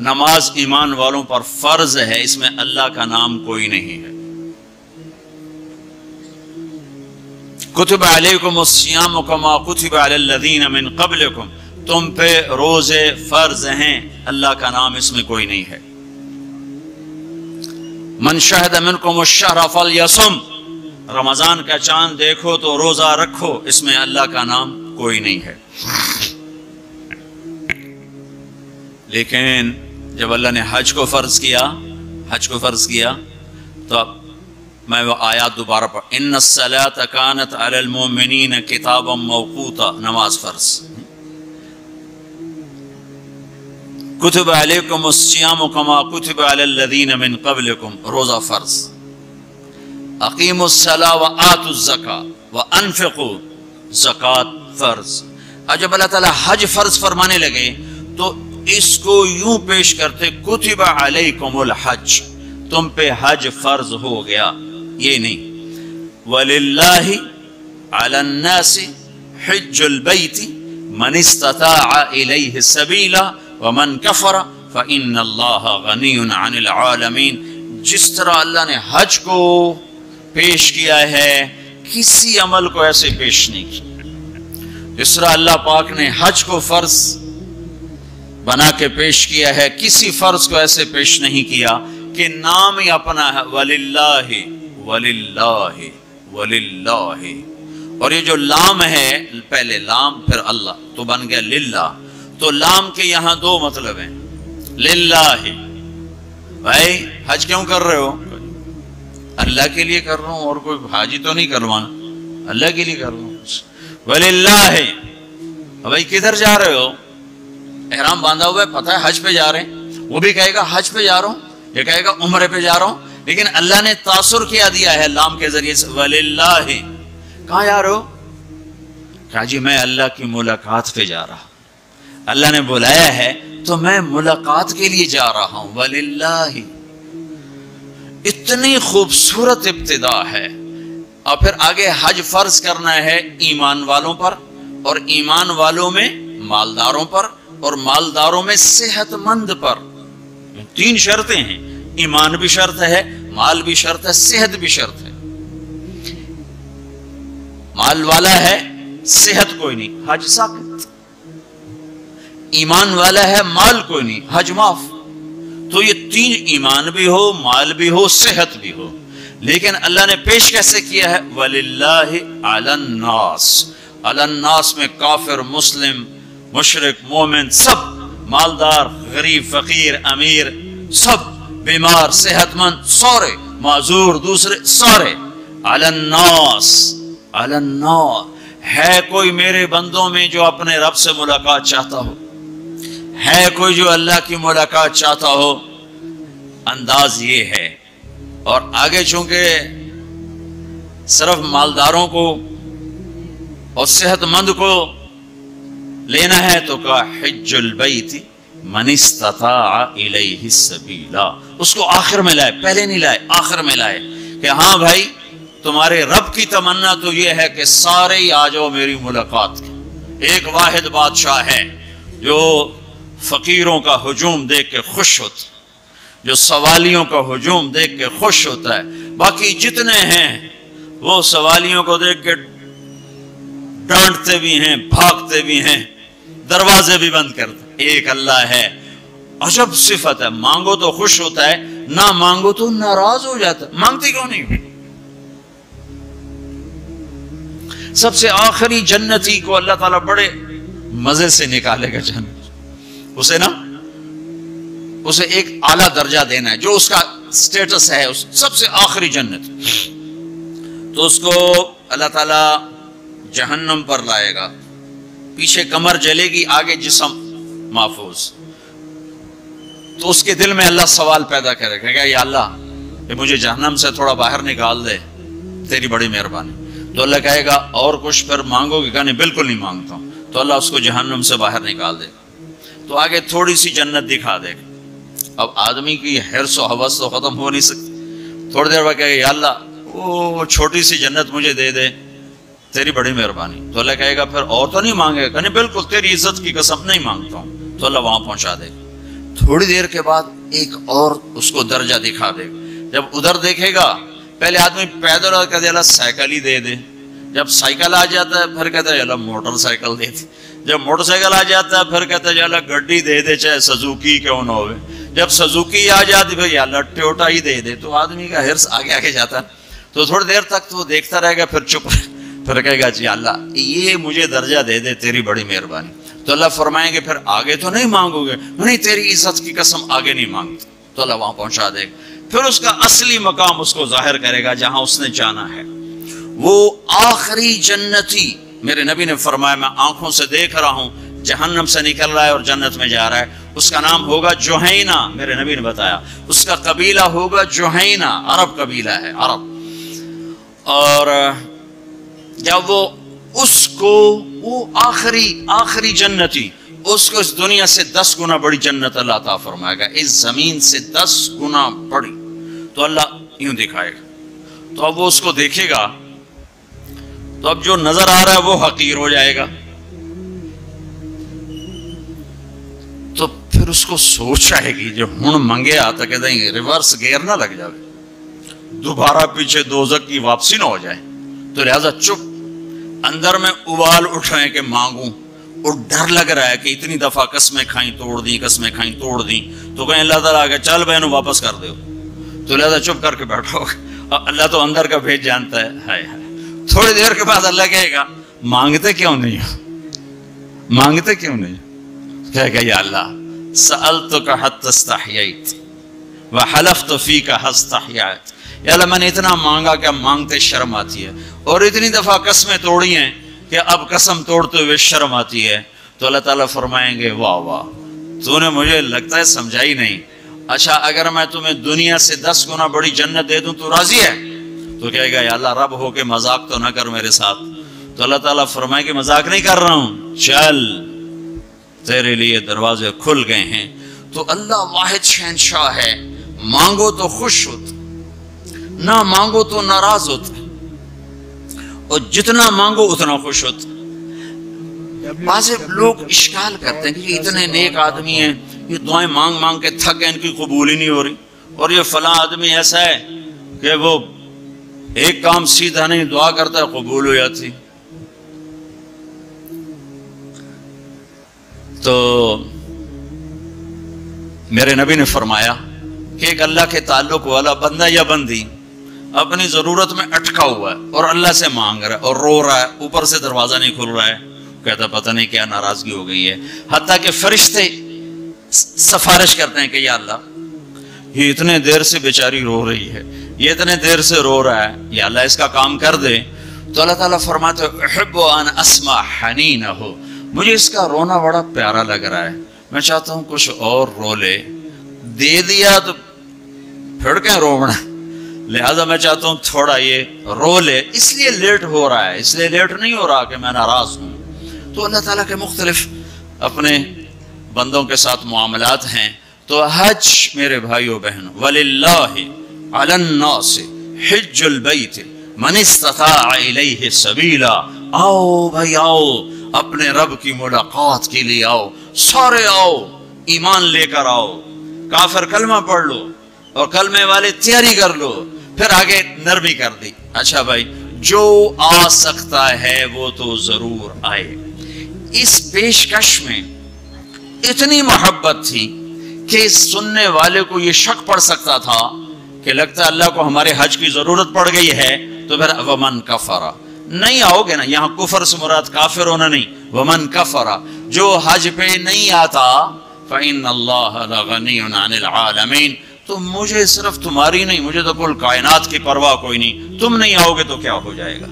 نماز ایمان والوں پر فرض ہے، اس میں اللہ کا نام کوئی نہیں ہے۔ کتب علیکم الصیام کما کتب علی الذین من قبلکم، تم پہ روزے فرض ہیں، اللہ کا نام اس میں کوئی نہیں ہے۔ من شہد منکم الشہر فلیصم، رمضان کا چاند دیکھو تو روزہ رکھو، اس میں اللہ کا نام کوئی نہیں ہے۔ لیکن جب اللہ نے حج کو فرض کیا تو اب میں وہ آیات دوبارہ پڑھ، ان الصلاۃ کانت علی المؤمنین کتابا موقوتا، نماز فرض۔ کتب علیکم الصیام کما کتب علی الذین من قبلکم، روزہ فرض۔ اقیموا الصلاۃ وآتوا الزکاۃ وانفقوا، زکوٰۃ فرض۔ اور جب اللہ تعالیٰ حج فرض فرمانے لگے تو اس کو یوں پیش کرتے، کتب علیکم الحج، تم پہ حج فرض ہو گیا، یہ نہیں۔ وَلِلَّهِ عَلَى النَّاسِ حِجُّ الْبَيْتِ مَنِ اسْتَطَاعَ إِلَيْهِ سَبِيلًا وَمَنْ كَفَرَ فَإِنَّ اللَّهَ غَنِيٌّ عَنِ الْعَالَمِينَ۔ جس طرح اللہ نے حج کو پیش کیا ہے، کسی عمل کو ایسے پیش نہیں کیا۔ جس طرح اللہ پاک نے حج کو فرض بنا کے پیش کیا ہے، کسی فرض کو ایسے پیش نہیں کیا کہ نام ہی اپنا ہے، وَلِلَّهِ وَلِلَّهِ وَلِلَّهِ۔ اور یہ جو لام ہے، پہلے لام پھر اللہ تو بن گیا للہ، تو لام کے یہاں دو مطلب ہیں۔ للہ، بھائی حج کیوں کر رہے ہو؟ اللہ کے لیے کر رہا ہوں، اور کوئی حاجی تو نہیں کروانا، اللہ کے لیے کر رہا ہوں۔ وَلِلَّهِ، بھائی کدھر جا رہے ہو؟ احرام باندھا ہوا ہے، پتہ ہے حج پہ جا رہے ہیں، وہ بھی کہے گا حج پہ جا رہا ہوں، یہ کہے گا عمرے پہ جا رہا ہوں، لیکن اللہ نے تاثر کیا دیا ہے لام کے ذریعے سے، وَلِلَّهِ۔ کہاں جا رہے ہو؟ کہا جی میں اللہ کی ملاقات پہ جا رہا ہوں، اللہ نے بلایا ہے تو میں ملاقات کے لیے جا رہا ہوں، وَلِلَّهِ۔ اتنی خوبصورت ابتدا ہے، اور پھر آگے حج فرض کرنا ہے ایمان والوں پر، اور ایمان والوں میں مالداروں پر، اور مالداروں میں صحت مند پر۔ تین شرطیں ہیں، ایمان بھی شرط ہے، مال بھی شرط ہے، صحت بھی شرط ہے۔ مال والا ہے، صحت کوئی نہیں، حج ساقط۔ ایمان والا ہے، مال کوئی نہیں، حج معاف۔ تو یہ تین، ایمان بھی ہو، مال بھی ہو، صحت بھی ہو۔ لیکن اللہ نے پیش کیسے کیا ہے؟ وَلِلَّهِ عَلَى النَّاسِ، عَلَى النَّاسِ میں کافر، مسلم، مشرک، مومن، سب، مالدار، غریب، فقیر، امیر، سب، بیمار، صحت مند، سارے، معذور، دوسرے، سارے۔ عَلَى النَّاسِ، عَلَى النَّاسِ، ہے کوئی میرے بندوں میں جو اپنے رب سے ملاقات چاہتا ہو؟ ہے کوئی جو اللہ کی ملاقات چاہتا ہو؟ انداز یہ ہے۔ اور آگے چونکہ صرف مالداروں کو اور صحت مند کو لینا ہے تو کہا حج البیت من استطاع الیہ السبیلا، اس کو آخر میں لائے، پہلے نہیں لائے، آخر میں لائے کہ ہاں بھائی تمہارے رب کی تمنا تو یہ ہے کہ سارے ہی آ جاؤ میری ملاقات کی۔ ایک واحد بادشاہ ہے جو فقیروں کا ہجوم دیکھ کے خوش ہوتا ہے، جو سوالیوں کا ہجوم دیکھ کے خوش ہوتا ہے، باقی جتنے ہیں وہ سوالیوں کو دیکھ کے ڈانٹتے بھی ہیں، بھاگتے بھی ہیں، دروازے بھی بند کرتے ہیں۔ ایک اللہ ہے، عجب صفت ہے، مانگو تو خوش ہوتا ہے، نہ مانگو تو ناراض ہو جاتا ہے۔ مانگتی کیوں نہیں؟ سب سے آخری جنتی کو اللہ تعالیٰ بڑے مزے سے نکالے گا جنت، اسے ایک اعلیٰ درجہ دینا ہے جو اس کا سٹیٹس ہے، سب سے آخری جنت، تو اس کو اللہ تعالیٰ جہنم پر لائے گا، پیچھے کمر جلے گی، آگے جسم محفوظ۔ تو اس کے دل میں اللہ سوال پیدا کرے گا کہ یا اللہ کہ مجھے جہنم سے تھوڑا باہر نکال دے، تیری بڑی مہربانی۔ تو اللہ کہے گا اور کچھ پھر مانگو گے؟ کہنے بالکل نہیں مانگتا ہوں۔ تو اللہ اس کو جہنم سے باہر نکال دے، تو آگے تھوڑی سی جنت دکھا دے گا۔ اب آدمی کی حرص و حوث تو ختم ہو نہیں سکتی، تھوڑی دیر بعد کہے گا یا اللہ وہ چھوٹی سی جنت مجھے دے دے، تیری بڑی مہربانی۔ تو اللہ کہے گا پھر اور تو نہیں مانگے گا؟ کہنے بالکل، تیری عزت کی قسم نہیں مانگتا ہوں۔ تو اللہ وہاں پہنچا دے گا۔ تھوڑی دیر کے بعد ایک اور اس کو درجہ دکھا دے گا. جب ادھر دیکھے گا پہلے آدمی پیدل اور کہتے اللہ سائیکل ہی دے دے. جب سائیکل آ جاتا ہے پھر کہتا ہے اللہ موٹر سائیکل دے دے. جب موٹر سائیکل آ جاتا ہے پھر کہتا ہے اللہ گڈی دے دے چاہے سزوکی کیوں نہ ہوئے. جب سزوکی آ جاتی پھر اللہ ٹویوٹا ہی دے دے. تو آدمی کا ہرس آگے آگے جاتا ہے. تو تھوڑی دیر تک تو دیکھتا رہے گا پھر چپ, پھر کہے گا جی اللہ یہ مجھے درجہ دے دے تیری بڑی مہربانی. تو اللہ فرمائیں گے پھر آگے تو نہیں مانگو گے؟ نہیں تیری عزت کی قسم آگے نہیں مانگتے. تو اللہ وہاں پہنچا دے گا. پھر اس کا اصلی مقام اس کو ظاہر کرے گا جہاں اس نے جانا ہے. وہ آخری جنتی, میرے نبی نے فرمایا میں آنکھوں سے دیکھ رہا ہوں جہنم سے نکل رہا ہے اور جنت میں جا رہا ہے. اس کا نام ہوگا جوہینہ. میرے نبی نے بتایا اس کا قبیلہ ہوگا جوہینہ, عرب قبیلہ ہے, عرب. اور جب وہ اس کو وہ آخری جنتی اس کو اس دنیا سے 10 گنا بڑی جنت اللہ عطا فرمائے گا, اس زمین سے 10 گنا بڑی. تو اللہ یوں دکھائے گا. تو اب وہ اس کو دیکھے گا تو اب جو نظر آ رہا ہے وہ حقیر ہو جائے گا. تو پھر اس کو سوچ آئے گی جو ہن منگے آتا کہ دیں ریورس گیئر نہ لگ جائے, دوبارہ پیچھے دوزخ کی واپسی نہ ہو جائے. تو لہذا چپ, اندر میں ابال اٹھ رہے ہیں کہ مانگوں, اور ڈر لگ رہا ہے کہ اتنی دفعہ قسمیں کھائیں توڑ دیں, قسمیں کھائیں توڑ دیں. تو کہیں اللہ تعالیٰ آگے چل بہنوں واپس کر دو. تو لہذا چپ کر کے بیٹھو. اللہ تو اندر کا بھیج جانتا ہے. ہائے ہائے. تھوڑی دیر کے بعد اللہ کہے گا مانگتے کیوں نہیں ہو, مانگتے کیوں نہیں؟ کہے گا یا اللہ سألتک حتی استحییت وحلفت فیک حتی استحییت. یا اللہ میں نے اتنا مانگا کہ اب مانگتے شرم آتی ہے, اور اتنی دفعہ قسمیں توڑی ہیں کہ اب قسم توڑتے ہوئے شرم آتی ہے. تو اللہ تعالیٰ فرمائیں گے واہ واہ تو نے مجھے لگتا ہے سمجھائی نہیں. اچھا اگر میں تمہیں دنیا سے 10 گنا بڑی جنت دے دوں تو راضی ہے؟ تو کہے گا یا اللہ رب ہو کے مذاق تو نہ کر میرے ساتھ. تو اللہ تعالیٰ فرمائے کہ مذاق نہیں کر رہا ہوں, چل تیرے لیے دروازے کھل گئے ہیں. تو اللہ واحد شہنشاہ ہے, مانگو تو خوش ہوتا, نہ مانگو تو ناراض ہوتا, اور جتنا مانگو اتنا خوش ہوتا. بعض لوگ اشکال کرتے ہیں کہ اتنے نیک آدمی ہیں, یہ دعائیں مانگ مانگ کے تھک گئے, ان کی قبول ہی نہیں ہو رہی, اور یہ فلاں آدمی ایسا ہے کہ وہ ایک کام سیدھا نہیں دعا کرتا ہے قبول ہو جاتی. تو میرے نبی نے فرمایا کہ ایک اللہ کے تعلق والا بندہ یا بندی اپنی ضرورت میں اٹکا ہوا ہے اور اللہ سے مانگ رہا ہے اور رو رہا ہے, اوپر سے دروازہ نہیں کھل رہا ہے, کہتا پتہ نہیں کیا ناراضگی ہو گئی ہے. حتیٰ کہ فرشتے سفارش کرتے ہیں کہ یا اللہ یہ اتنے دیر سے بیچاری رو رہی ہے, یہ اتنے دیر سے رو رہا ہے, یا اللہ اس کا کام کر دے. تو اللہ تعالیٰ فرماتے احب ان اسمع حنینہ, مجھے اس کا رونا بڑا پیارا لگ رہا ہے, میں چاہتا ہوں کچھ اور رو لے. دے دیا تو پھر کہیں رونا, لہذا میں چاہتا ہوں تھوڑا یہ رو لے, اس لیے لیٹ ہو رہا ہے, اس لیے لیٹ نہیں ہو رہا کہ میں ناراض ہوں. تو اللہ تعالیٰ کے مختلف اپنے بندوں کے ساتھ معاملات ہیں. تو حج میرے بھائیو بہنوں, وَلِلَّهِ عَلَى النَّاسِ حِجُّ الْبَيْتِ مَنِ اسْتَطَاعَ إِلَيْهِ سَبِيلًا. آؤ بھائی آؤ, اپنے رب کی ملاقات کے لیے آؤ, سارے آؤ, ایمان لے کر آؤ, کافر کلمہ پڑھ لو اور کلمے والے تیاری کر لو. پھر آگے نرمی کر دی, اچھا بھائی جو آ سکتا ہے وہ تو ضرور آئے. اس پیشکش میں اتنی محبت تھی کہ سننے والے کو یہ شک پڑ سکتا تھا کہ لگتا ہے اللہ کو ہمارے حج کی ضرورت پڑ گئی ہے. تو پھر ومن کفر, نہیں آؤ گے نا, یہاں کفر سے مراد کافر ہونا نہیں, ومن کفر جو حج پہ نہیں آتا, فإن اللہ لغنی عن العالمین, تو مجھے صرف تمہاری نہیں, مجھے تو کل کائنات کی پرواہ کوئی نہیں, تم نہیں آؤ گے تو کیا ہو جائے گا.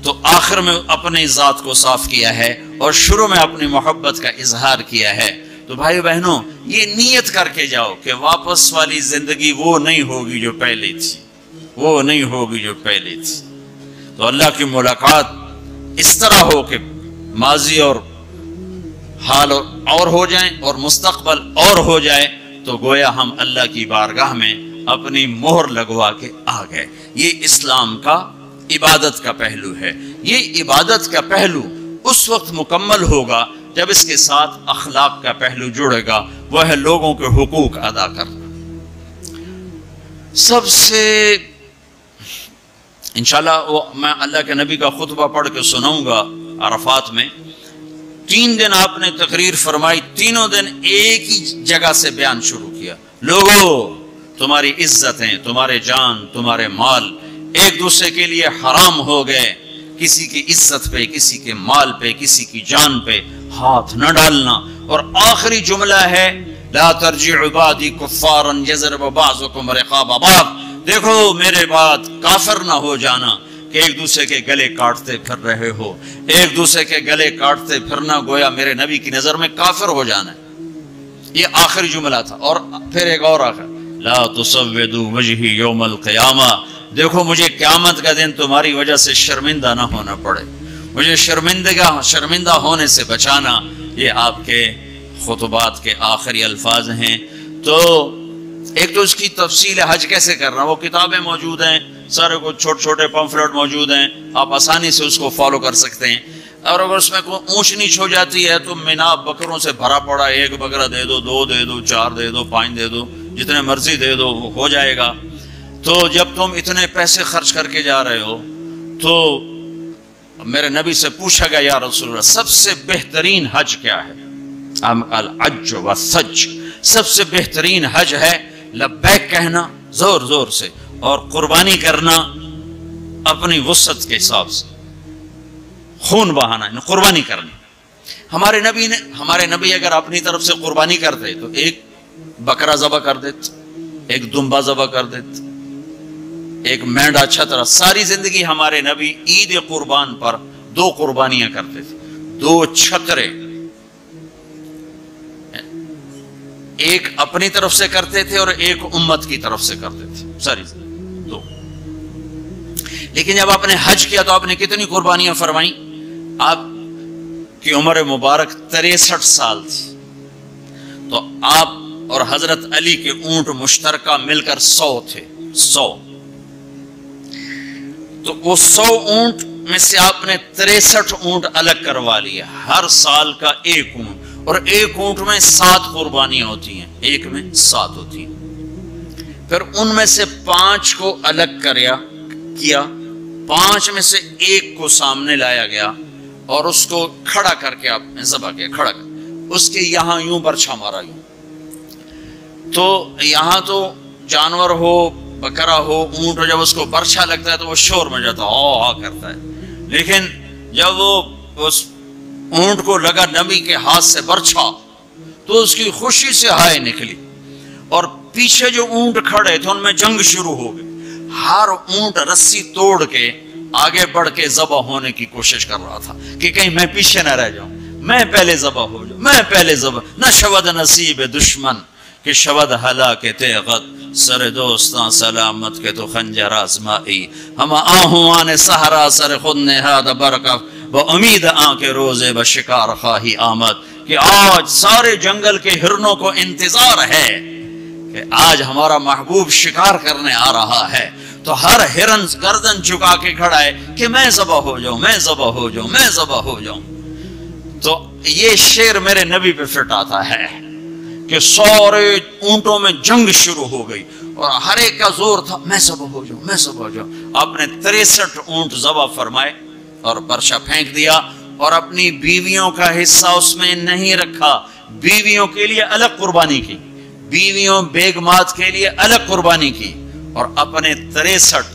تو آخر میں اپنی ذات کو صاف کیا ہے اور شروع میں اپنی محبت کا اظہار کیا ہے. تو بھائی بہنوں یہ نیت کر کے جاؤ کہ واپس والی زندگی وہ نہیں ہوگی جو پہلے تھی, وہ نہیں ہوگی جو پہلے تھی. تو اللہ کی ملاقات اس طرح ہو کہ ماضی اور حال اور ہو جائیں اور مستقبل اور ہو جائے, تو گویا ہم اللہ کی بارگاہ میں اپنی مہر لگوا کے آ گئے. یہ اسلام کا عبادت کا پہلو ہے. یہ عبادت کا پہلو اس وقت مکمل ہوگا جب اس کے ساتھ اخلاق کا پہلو جڑے گا، وہ ہے لوگوں کے حقوق ادا کرنا۔ سب سے انشاءاللہ میں اللہ کے نبی کا خطبہ پڑھ کے سناؤں گا عرفات میں۔ 3 دن آپ نے تقریر فرمائی، تینوں دن ایک ہی جگہ سے بیان شروع کیا، لوگوں تمہاری عزتیں، تمہارے جان، تمہارے مال ایک دوسرے کے لیے حرام ہو گئے، کسی کی عزت پہ، کسی کے مال پہ، کسی کی جان پہ ہاتھ نہ ڈالنا۔ اور آخری جملہ ہے لا ترجعوا بعدی کفارا یضرب بعضکم رقاب بعض، دیکھو میرے بعد کافر نہ ہو جانا کہ ایک دوسرے کے گلے کاٹتے پھر رہے ہو، ایک دوسرے کے گلے کاٹتے پھرنا گویا میرے نبی کی نظر میں کافر ہو جانا ہے۔ یہ آخری جملہ تھا۔ اور پھر ایک اور آخر لا تسودوا وجہی یوم القیامہ، دیکھو مجھے قیامت کا دن تمہاری وجہ سے شرمندہ نہ ہونا پڑے، مجھے شرمندہ ہونے سے بچانا۔ یہ آپ کے خطبات کے آخری الفاظ ہیں۔ تو ایک تو اس کی تفصیل حج کیسے کرنا، وہ کتابیں موجود ہیں، سارے کو چھوٹے چھوٹے پمفلٹ موجود ہیں، آپ آسانی سے اس کو فالو کر سکتے ہیں۔ اور اگر اس میں کوئی اونچ نیچ ہو جاتی ہے تو مینا بکروں سے بھرا پڑا، 1 بکرا دے دو، 2 دے دو، 4 دے دو، 5 دے دو، جتنے مرضی دے دو، ہو جائے گا۔ تو جب تم اتنے پیسے خرچ کر کے جا رہے ہو تو میرے نبی سے پوچھا گیا یا رسول اللہ سب سے بہترین حج کیا ہے؟ الحج والسج، سب سے بہترین حج ہے لبیک کہنا زور زور سے اور قربانی کرنا اپنی وسعت کے حساب سے، خون بہانا، قربانی کرنا۔ ہمارے نبی اگر اپنی طرف سے قربانی کرتے تو 1 بکرا ذبح کر دیتے، 1 دمبا ذبح کر دیتے، 1 مینڈا چھترا۔ ساری زندگی ہمارے نبی عید قربان پر 2 قربانیاں کرتے تھے، 2 چھترے، 1 اپنی طرف سے کرتے تھے اور 1 امت کی طرف سے کرتے تھے، ساری زندگی 2۔ لیکن جب آپ نے حج کیا تو آپ نے کتنی قربانیاں فرمائیں؟ آپ کی عمر مبارک 63 سال تھی، تو آپ اور حضرت علی کے اونٹ مشترکہ مل کر 100 تھے، 100۔ تو وہ 100 اونٹ میں سے آپ نے 63 اونٹ الگ کروا لیا، ہر سال کا 1 اونٹ، اور 1 اونٹ میں 7 قربانیاں ہوتی ہیں، 1 میں 7 ہوتی ہیں۔ پھر ان میں سے 5 کو الگ کیا، 5 میں سے 1 کو سامنے لایا گیا اور اس کو کھڑا کر کے آپ نے ذبح کیا، کھڑا کر اس کے یہاں یوں برچھا مارا یوں۔ تو یہاں تو جانور ہو، بکرا ہو، اونٹ ہو، جب اس کو برچھا لگتا ہے تو وہ شور میں جاتا ہے، کرتا ہے۔ لیکن جب وہ اس اونٹ کو لگا نبی کے ہاتھ سے برچھا تو اس کی خوشی سے ہائے نکلی، اور پیچھے جو اونٹ کھڑے تھے ان میں جنگ شروع ہو گئی۔ ہر اونٹ رسی توڑ کے آگے بڑھ کے ذبح ہونے کی کوشش کر رہا تھا کہ کہیں میں پیچھے نہ رہ جاؤں، میں پہلے ذبح ہو جاؤں، میں پہلے ذبح نہ شود نصیب دشمن کہ شود ہلاک تیغت، سر دوستاں سلامت کے تو خنجر آزمائی، ہم آہوان صحرا سر خود نہاد برکف وہ امید آن کے روزے بشکار خواہی آمد، کہ آج سارے جنگل کے ہرنوں کو انتظار ہے کہ آج ہمارا محبوب شکار کرنے آ رہا ہے۔ تو ہر ہرن گردن چکا کے کھڑا ہے کہ میں ذبح ہو جاؤں، میں ذبح ہو جاؤں، میں ذبح ہو جاؤں۔ تو یہ شعر میرے نبی پہ فٹ آتا ہے کہ سارے اونٹوں میں جنگ شروع ہو گئی اور ہر ایک کا زور تھا میں ذبح ہو جاؤں، میں ذبح ہو جاؤں۔ آپ نے 63 اونٹ ذبح فرمائے اور برچا پھینک دیا، اور اپنی بیویوں کا حصہ اس میں نہیں رکھا، بیویوں کے لیے الگ قربانی کی، بیویوں بیگمات کے لیے الگ قربانی کی، اور اپنے 63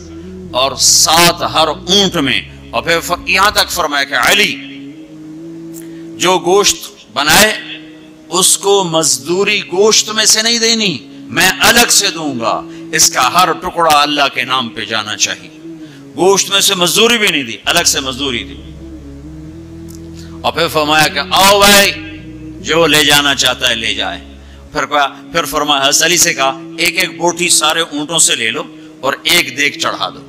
اور 7 ہر اونٹ میں۔ اور پھر یہاں تک فرمایا کہ علی جو گوشت بنائے اس کو مزدوری گوشت میں سے نہیں دینی، میں الگ سے دوں گا، اس کا ہر ٹکڑا اللہ کے نام پہ جانا چاہیے۔ گوشت میں سے مزدوری بھی نہیں دی، الگ سے مزدوری دی۔ اور پھر فرمایا کہ آؤ بھائی جو لے جانا چاہتا ہے لے جائے۔ پھر فرمایا حضرت علی سے کہا 1 بوٹی سارے اونٹوں سے لے لو اور 1 دیگ چڑھا دو۔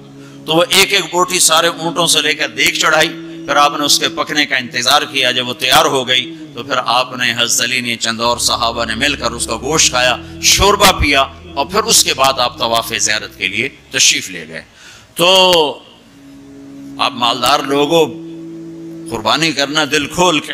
تو وہ 1 بوٹی سارے اونٹوں سے لے کر دیگ چڑھائی، پھر آپ نے اس کے پکنے کا انتظار کیا۔ جب وہ تیار ہو گئی تو پھر آپ نے حضرت علی نے چند اور صحابہ نے مل کر اس کا گوشت کھایا، شوربہ پیا، اور پھر اس کے بعد آپ طواف زیارت کے لیے تشریف لے گئے۔ تو آپ مالدار لوگوں قربانی کرنا دل کھول کے،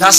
10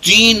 3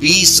20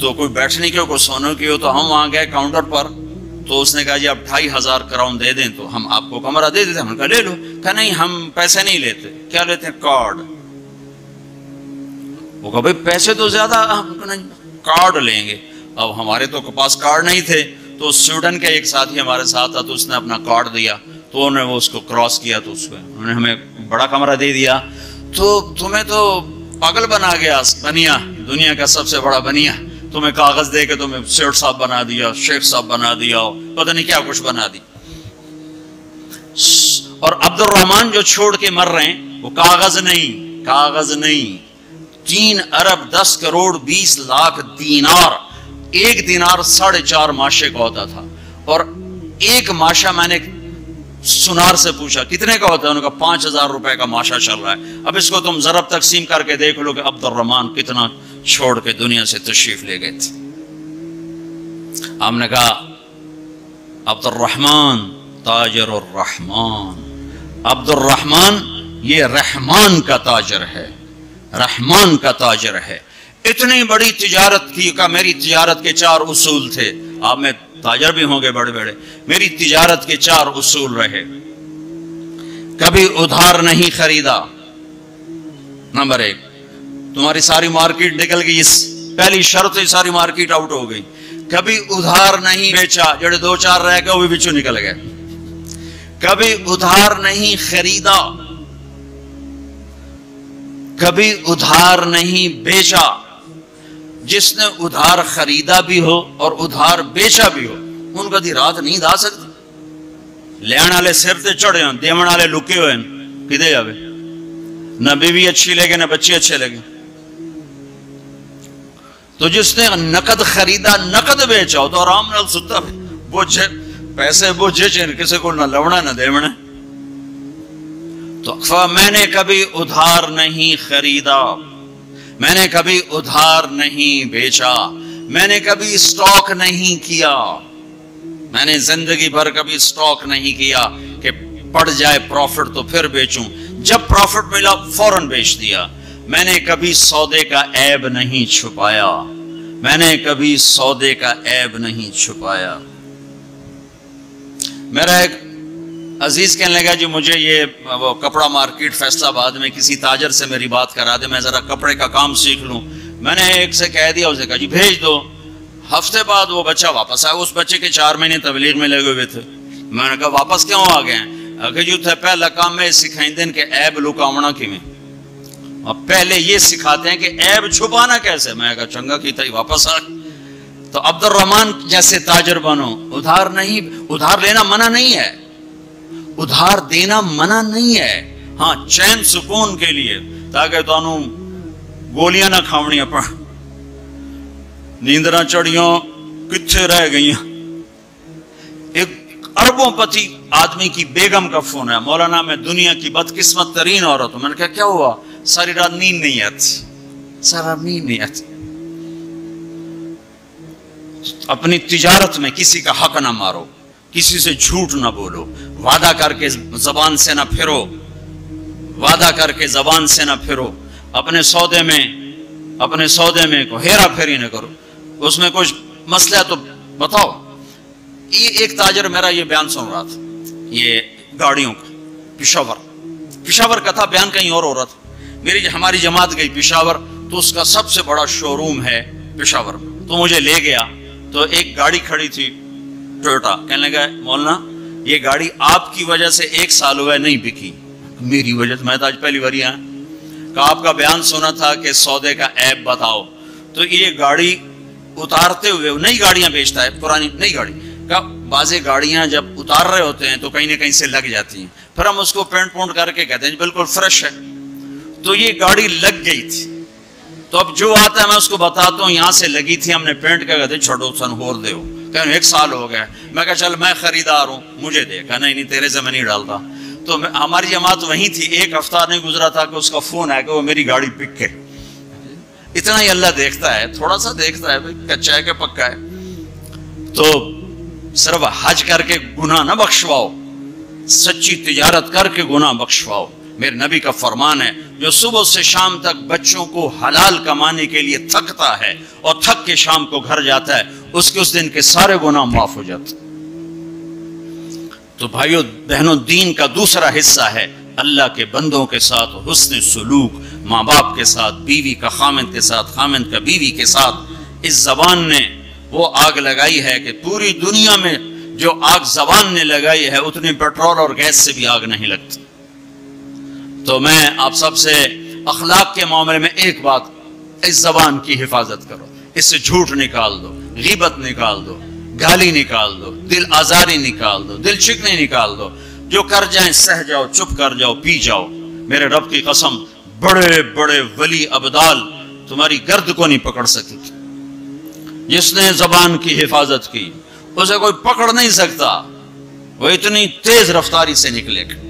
تو کوئی بیٹھنے کی ہو کوئی سونے کی ہو, تو ہم وہاں گئے کاؤنٹر پر, تو اس نے کہا جی آپ 2500 کراؤن دے دیں تو ہم آپ کو کمرہ دے دیتے. ہم نے کہا لے لو. کہا نہیں ہم پیسے نہیں لیتے. کیا لیتے ہیں؟ کارڈ. وہ کہا بھائی پیسے تو زیادہ, ہم کہا نہیں کارڈ لیں گے. اب ہمارے تو پاس کارڈ نہیں تھے, تو سویڈن کے ایک ساتھی ہمارے ساتھ تھا, تو اس نے اپنا کارڈ دیا, تو انہوں نے وہ اس کو کراس کیا, تو اس کو انہوں نے ہمیں بڑا کمرہ دے دیا. تو تمہیں تو پاگل بنا گیا بنیا, دنیا کا سب سے بڑا بنیا, تمہیں کاغذ دے کے تمہیں سیٹ صاحب بنا دیا, شیخ صاحب بنا دیا, پتہ نہیں کیا کچھ بنا دی. اور عبد الرحمن جو چھوڑ کے مر رہے ہیں وہ کاغذ نہیں 3 ارب 10 کروڑ 20 لاکھ دینار. ایک دینار 4.5 ماشے کا ہوتا تھا, اور ایک ماشا میں نے سنار سے پوچھا کتنے کا ہوتا ہے, انہوں نے کہا 5000 روپے کا ماشا چل رہا ہے. اب اس کو تم ضرب تقسیم کر کے دیکھ لو کہ عبد الرحمن کتنا چھوڑ کے دنیا سے تشریف لے گئے تھے. ہم نے کہا عبد الرحمن تاجر الرحمن, عبد الرحمن یہ رحمان کا تاجر ہے, رحمان کا تاجر ہے. اتنی بڑی تجارت کی کہ میری تجارت کے 4 اصول تھے. آپ میں تاجر بھی ہوں گے بڑے بڑے, میری تجارت کے 4 اصول رہے. کبھی ادھار نہیں خریدا, نمبر 1. تمہاری ساری مارکیٹ نکل گئی, اس پہلی شرط ہی ساری مارکیٹ آؤٹ ہو گئی. کبھی ادھار نہیں بیچا, جڑے 2-4 رہ گئے وہ بھی بچوں نکل گئے. کبھی ادھار نہیں خریدا, کبھی ادھار نہیں بیچا. جس نے ادھار خریدا بھی ہو اور ادھار بیچا بھی ہو, ان کا دی رات نیند آ سکتی. لین والے سر تے چڑھے ہوں, دیون والے لکے ہوئے ہیں, کدے جاوے؟ نہ بیوی اچھی لگے نہ بچے اچھے لگے. تو جس نے نقد خریدا نقد بیچا ہو تو آرام نال ستا بوجھے پیسے بوجھے چین کسی کو نہ لونا نہ دیونا. تو میں نے کبھی ادھار نہیں خریدا, میں نے کبھی ادھار نہیں بیچا, میں نے کبھی سٹاک نہیں کیا. میں نے زندگی بھر کبھی سٹاک نہیں کیا کہ پڑ جائے پروفٹ تو پھر بیچوں, جب پروفٹ ملا فوراً بیچ دیا. میں نے کبھی سودے کا عیب نہیں چھپایا, میں نے کبھی سودے کا عیب نہیں چھپایا. میرا ایک عزیز کہنے لگا جی مجھے یہ وہ کپڑا مارکیٹ فیصل آباد میں کسی تاجر سے میری بات کرا دے, میں ذرا کپڑے کا کام سیکھ لوں. میں نے ایک سے کہہ دیا, اسے کہا جی بھیج دو. ہفتے بعد وہ بچہ واپس آیا. اس بچے کے 4 مہینے تبلیغ میں لگے ہوئے تھے. میں نے کہا واپس کیوں آ گئے ہیں؟ اگر جو تھے پہلا کام میں سکھائیں دیں کہ عیب لکاونا کی میں, اب پہلے یہ سکھاتے ہیں کہ عیب چھپانا کیسے. میں کہا چنگا کیتا ہی واپس آ. تو عبد الرحمن جیسے تاجر بنو. ادھار نہیں, ادھار لینا منع نہیں ہے, ادھار دینا منع نہیں ہے. ہاں چین سکون کے لیے, تاکہ تو گولیاں نہ کھاونی اپنا, نیند نہ چڑھیوں کتھے رہ گئیاں. ایک اربوں پتی آدمی کی بیگم کا فون ہے, مولانا میں دنیا کی بدقسمت ترین عورت ہوں. میں نے کہا کیا ہوا؟ ساری رات نیند نہیں آتی, سارا نیند نہیں آتی. اپنی تجارت میں کسی کا حق نہ مارو, کسی سے جھوٹ نہ بولو, وعدہ کر کے زبان سے نہ پھرو, وعدہ کر کے زبان سے نہ پھرو. اپنے سودے میں کو ہیرا پھیری نہ کرو. اس میں کچھ مسئلہ تو بتاؤ. یہ ایک تاجر میرا یہ بیان سن رہا تھا, یہ گاڑیوں کا, پشاور کا تھا, بیان کہیں اور ہو رہا تھا. ہماری جماعت گئی پشاور, تو اس کا سب سے بڑا شو روم ہے پشاور. تو مجھے لے گیا, تو ایک گاڑی کھڑی تھی ٹویوٹا. کہنے لگا مولانا یہ گاڑی آپ کی وجہ سے 1 سال ہوا ہے نہیں بکی. میری وجہ سے؟ میں تو آج پہلی بار یہاں. کہا آپ کا بیان سنا تھا کہ سودے کا عیب بتاؤ. تو یہ گاڑی اتارتے ہوئے, نئی گاڑیاں بیچتا ہے, پرانی نئی گاڑی. کہا بعض گاڑیاں جب اتار رہے ہوتے ہیں تو کہیں نہ کہیں سے لگ جاتی ہیں, پھر ہم اس کو پینٹ پونٹ کر کے کہتے ہیں بالکل فریش ہے. تو یہ گاڑی لگ گئی تھی. تو اب جو آتا ہے میں اس کو بتاتا ہوں یہاں سے لگی تھی, ہم نے پینٹ کیا, کہتے چھوڑو سن ہور دے ہو. کہنے 1 سال ہو گیا. میں کہا چل میں خریدار ہوں, مجھے دے. کہا نہیں تیرے سے میں نہیں ڈالتا. تو ہماری جماعت وہیں تھی. 1 ہفتہ نہیں گزرا تھا کہ اس کا فون آیا کہ وہ میری گاڑی بک کے. اتنا ہی اللہ دیکھتا ہے, تھوڑا سا دیکھتا ہے بھائی کچا ہے کہ پکا ہے. تو صرف حج کر کے گناہ نہ بخشواؤ, سچی تجارت کر کے گناہ بخشواؤ. میرے نبی کا فرمان ہے جو صبح سے شام تک بچوں کو حلال کمانے کے لیے تھکتا ہے اور تھک کے شام کو گھر جاتا ہے اس کے اس دن کے سارے گناہ معاف ہو جاتے. تو بھائیو بہنوں دین کا دوسرا حصہ ہے اللہ کے بندوں کے ساتھ حسن سلوک, ماں باپ کے ساتھ, بیوی کا خامند کے ساتھ, خامند کا بیوی کے ساتھ. اس زبان نے وہ آگ لگائی ہے کہ پوری دنیا میں جو آگ زبان نے لگائی ہے اتنی پیٹرول اور گیس سے بھی آگ نہیں لگتی. تو میں آپ سب سے اخلاق کے معاملے میں ایک بات, اس زبان کی حفاظت کرو, اس سے جھوٹ نکال دو, غیبت نکال دو, گالی نکال دو, دل آزاری نکال دو, دل شکنی نکال دو. جو کر جائیں سہ جاؤ, چپ کر جاؤ, پی جاؤ. میرے رب کی قسم بڑے بڑے ولی ابدال تمہاری گرد کو نہیں پکڑ سکی. جس نے زبان کی حفاظت کی اسے کوئی پکڑ نہیں سکتا, وہ اتنی تیز رفتاری سے نکلے گا.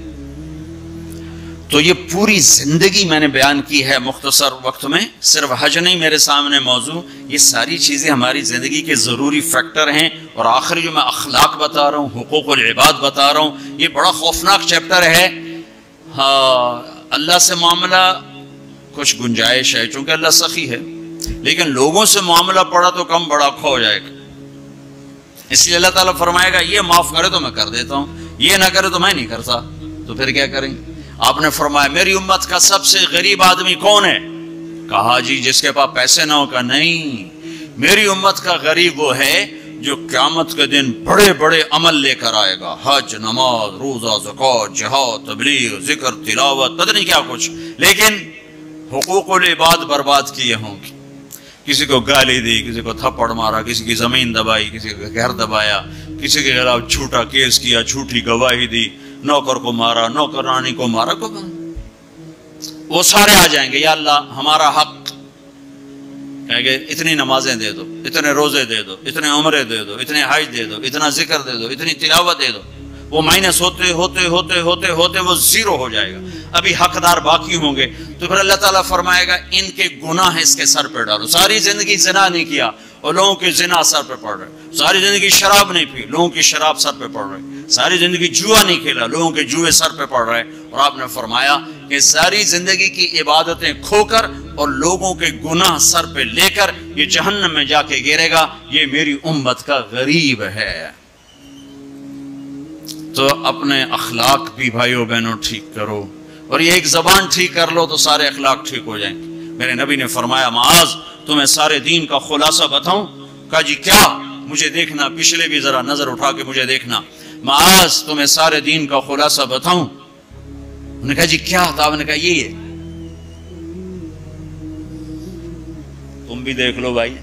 تو یہ پوری زندگی میں نے بیان کی ہے مختصر وقت میں, صرف حج نہیں میرے سامنے موضوع, یہ ساری چیزیں ہماری زندگی کے ضروری فیکٹر ہیں. اور آخری جو میں اخلاق بتا رہا ہوں, حقوق العباد بتا رہا ہوں, یہ بڑا خوفناک چیپٹر ہے. ہاں اللہ سے معاملہ کچھ گنجائش ہے چونکہ اللہ سخی ہے, لیکن لوگوں سے معاملہ پڑا تو کم بڑا کھو ہو جائے گا. اس لیے اللہ تعالیٰ فرمائے گا یہ معاف کرے تو میں کر دیتا ہوں, یہ نہ کرے تو میں نہیں کرتا. تو پھر کیا کریں گے؟ آپ نے فرمایا میری امت کا سب سے غریب آدمی کون ہے؟ کہا جی جس کے پاس پیسے نہ ہو. کا نہیں, میری امت کا غریب وہ ہے جو قیامت کے دن بڑے بڑے عمل لے کر آئے گا, حج, نماز, روزہ, زکوٰۃ, جہاد, تبلیغ, ذکر, تلاوت, پتہ نہیں کیا کچھ, لیکن حقوق العباد برباد کیے ہوں گے. کسی کو گالی دی, کسی کو تھپڑ مارا, کسی کی زمین دبائی, کسی کا گھر دبایا, کسی کے خلاف جھوٹا کیس کیا, جھوٹی گواہی دی, نوکر کو مارا, نوکرانی کو مارا. وہ سارے آ جائیں گے یا اللہ ہمارا حق, کہیں گے اتنی نمازیں دے دو, اتنے روزے دے دو, اتنے عمرے دے دو, اتنے حج دے دو, اتنا ذکر دے دو, اتنی تلاوت دے دو. وہ مائنس ہوتے ہوتے ہوتے ہوتے ہوتے وہ زیرو ہو جائے گا. ابھی حقدار باقی ہوں گے. تو پھر اللہ تعالیٰ فرمائے گا ان کے گناہ اس کے سر پہ ڈالو. ساری زندگی زنا نہیں کیا اور لوگوں کے زنا سر پہ پڑ رہے, ساری زندگی شراب نہیں پی, لوگوں کی شراب سر پہ پڑ رہے, ساری زندگی جوا نہیں کھیلا, لوگوں کے جوئے سر پہ پڑ رہے. اور آپ نے فرمایا کہ ساری زندگی کی عبادتیں کھو کر اور لوگوں کے گناہ سر پہ لے کر یہ جہنم میں جا کے گرے گا. یہ میری امت کا غریب ہے. تو اپنے اخلاق بھی بھائیو بہنوں ٹھیک کرو, اور یہ ایک زبان ٹھیک کر لو تو سارے اخلاق ٹھیک ہو جائیں گے. میرے نبی نے فرمایا معاذ تمہیں سارے دین کا خلاصہ بتاؤں؟ کہا جی کیا؟ مجھے دیکھنا, پچھلے بھی ذرا نظر اٹھا کے مجھے دیکھنا. معاذ تمہیں سارے دین کا خلاصہ بتاؤں؟ انہوں نے کہا جی کیا تھا؟ آپ نے کہا یہ تم بھی دیکھ لو بھائی,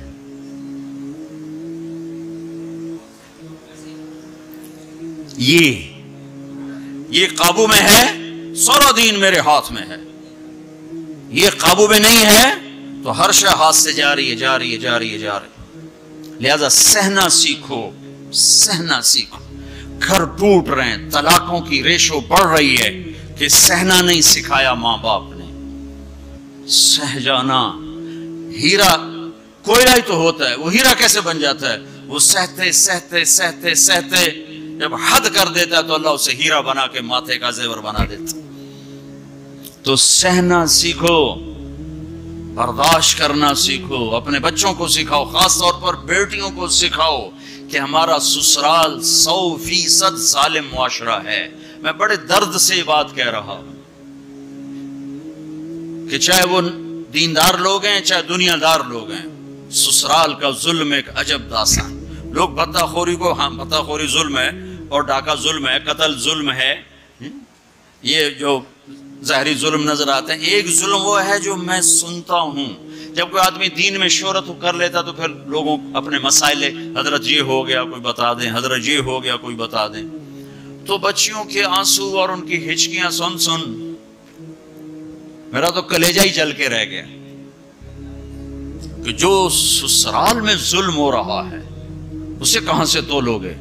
یہ قابو میں ہے, سارا دین میرے ہاتھ میں ہے. یہ قابو میں نہیں ہے تو ہر شے ہاتھ سے جا رہی ہے, جا رہی ہے, جا رہی ہے, جا رہی ہے. لہذا سہنا سیکھو, سہنا سیکھو. گھر ٹوٹ رہے ہیں, طلاقوں کی ریشو بڑھ رہی ہے کہ سہنا نہیں سکھایا ماں باپ نے. سہ جانا, ہیرا کوئلہ ہی تو ہوتا ہے, وہ ہیرا کیسے بن جاتا ہے؟ وہ سہتے سہتے سہتے سہتے جب حد کر دیتا ہے تو اللہ اسے ہیرا بنا کے ماتھے کا زیور بنا دیتا. تو سہنا سیکھو, برداشت کرنا سیکھو, اپنے بچوں کو سکھاؤ, خاص طور پر بیٹیوں کو سکھاؤ کہ ہمارا سسرال 100% ظالم معاشرہ ہے. میں بڑے درد سے یہ بات کہہ رہا ہوں کہ چاہے وہ دیندار لوگ ہیں چاہے دنیا دار لوگ ہیں, سسرال کا ظلم ایک عجب داستان. لوگ بطہ خوری کو, ہاں بطہ خوری ظلم ہے اور ڈاکہ ظلم ہے, قتل ظلم ہے, یہ جو ظاہری ظلم نظر آتے ہیں. ایک ظلم وہ ہے جو میں سنتا ہوں, جب کوئی آدمی دین میں شہرت کر لیتا تو پھر لوگوں اپنے مسائل, حضرت یہ ہو گیا کوئی بتا دیں, حضرت یہ ہو گیا کوئی بتا دیں. تو بچیوں کے آنسو اور ان کی ہچکیاں سن سن میرا تو کلیجہ ہی جل کے رہ گیا کہ جو سسرال میں ظلم ہو رہا ہے اسے کہاں سے تولوگے.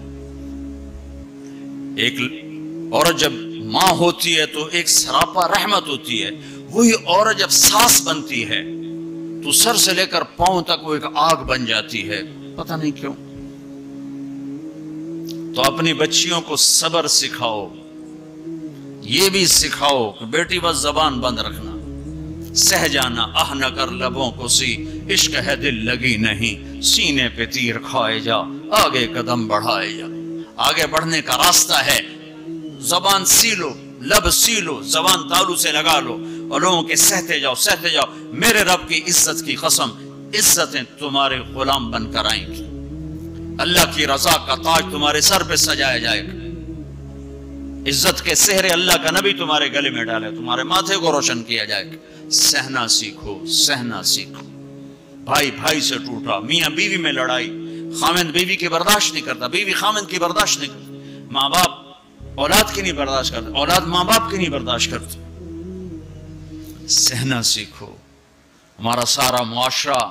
ایک عورت جب ماں ہوتی ہے تو ایک سراپا رحمت ہوتی ہے, وہی عورت جب ساس بنتی ہے تو سر سے لے کر پاؤں تک وہ ایک آگ بن جاتی ہے, پتہ نہیں کیوں. تو اپنی بچیوں کو صبر سکھاؤ, یہ بھی سکھاؤ کہ بیٹی بس زبان بند رکھنا، سہ جانا، آہ نہ کر لبوں کو سی، عشق ہے دل لگی نہیں، سینے پہ تیر کھائے جا، آگے قدم بڑھائے جا۔ آگے بڑھنے کا راستہ ہے، زبان سیلو، لب سیلو، زبان تالو سے لگا لو اور لوگوں کے سہتے جاؤ، سہتے جاؤ۔ میرے رب کی عزت کی قسم، عزتیں تمہارے غلام بن کر آئیں گی، اللہ کی رضا کا تاج تمہارے سر پہ سجایا جائے گا، عزت کے سہرے اللہ کا نبی تمہارے گلے میں ڈالے، تمہارے ماتھے کو روشن کیا جائے گا۔ سہنا سیکھو، سہنا سیکھو۔ بھائی بھائی سے ٹوٹا، میاں بیوی میں لڑائی، خامند بیوی کی برداشت نہیں کرتا، بیوی خامند کی برداشت نہیں کرتا، ماں باپ اولاد کی نہیں برداشت کرتا، اولاد ماں باپ کی نہیں برداشت کرتا۔ سہنا سیکھو۔ ہمارا سارا معاشرہ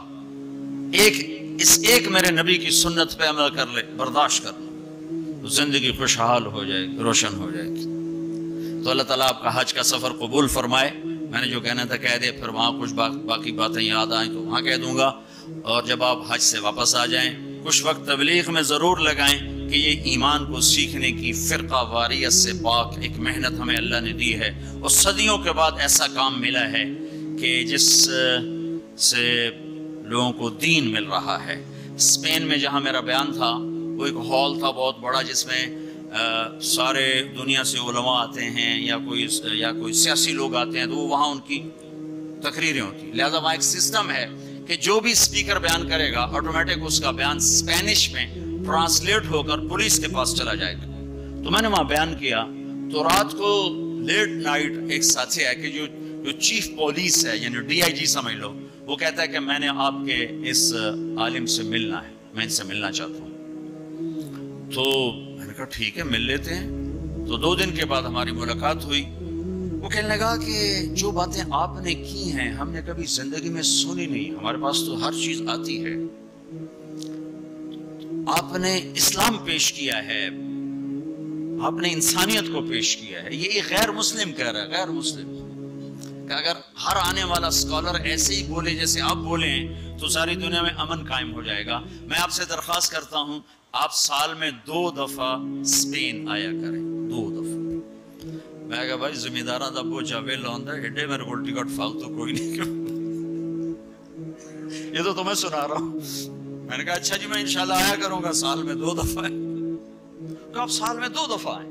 اس ایک میرے نبی کی سنت پہ عمل کر لے، برداشت کر لے، تو زندگی خوشحال ہو جائے گی، روشن ہو جائے گی۔ تو اللہ تعالیٰ آپ کا حج کا سفر قبول فرمائے۔ میں نے جو کہنا تھا کہہ دیا، پھر وہاں کچھ باقی باتیں یاد آئیں تو وہاں کہہ دوں گا، اور جب آپ حج سے واپس آ جائیں کچھ وقت تبلیغ میں ضرور لگائیں کہ یہ ایمان کو سیکھنے کی فرقہ واریت سے پاک ایک محنت ہمیں اللہ نے دی ہے، اور صدیوں کے بعد ایسا کام ملا ہے کہ جس سے لوگوں کو دین مل رہا ہے۔ اسپین میں جہاں میرا بیان تھا وہ ایک ہال تھا بہت بڑا، جس میں سارے دنیا سے علماء آتے ہیں یا کوئی سیاسی لوگ آتے ہیں، تو وہاں ان کی تقریریں ہوتی، لہذا وہاں ایک سسٹم ہے کہ جو بھی اسپیکر بیان کرے گا آٹومیٹک اس کا بیان اسپینش میں ٹرانسلیٹ ہو کر پولیس کے پاس چلا جائے گا۔ تو میں نے وہاں بیان کیا، تو رات کو لیٹ نائٹ ایک ساتھی ہے کہ جو چیف پولیس ہے، یعنی ڈی آئی جی سمجھ لو، وہ کہتا ہے کہ میں نے آپ کے اس عالم سے ملنا ہے، میں ان سے ملنا چاہتا ہوں۔ تو میں نے کہا ٹھیک ہے، مل لیتے ہیں۔ تو 2 دن کے بعد ہماری ملاقات ہوئی۔ وہ کہنے لگا کہ جو باتیں آپ نے کی ہیں ہم نے کبھی زندگی میں سنی نہیں، ہمارے پاس تو ہر چیز آتی ہے، آپ نے اسلام پیش کیا ہے، آپ نے انسانیت کو پیش کیا ہے۔ یہ غیر مسلم کہہ رہا ہے، غیر مسلم، کہ اگر ہر آنے والا اسکالر ایسے ہی بولے جیسے آپ بولے ہیں تو ساری دنیا میں امن قائم ہو جائے گا۔ میں آپ سے درخواست کرتا ہوں آپ سال میں 2 دفعہ اسپین آیا کریں، 2 دفعہ۔ میں کہا بھائی ذمہ داراں دا بوجھا ویلا ہوندا ہے، ایڈے میرے کول ٹکٹ فالتو کوئی نہیں، یہ تو تمہیں سنا رہا ہوں۔ میں نے کہا اچھا جی میں انشاءاللہ آیا کروں گا، سال میں 2 دفعہ ہے۔ کہ آپ سال میں 2 دفعہ آئیں۔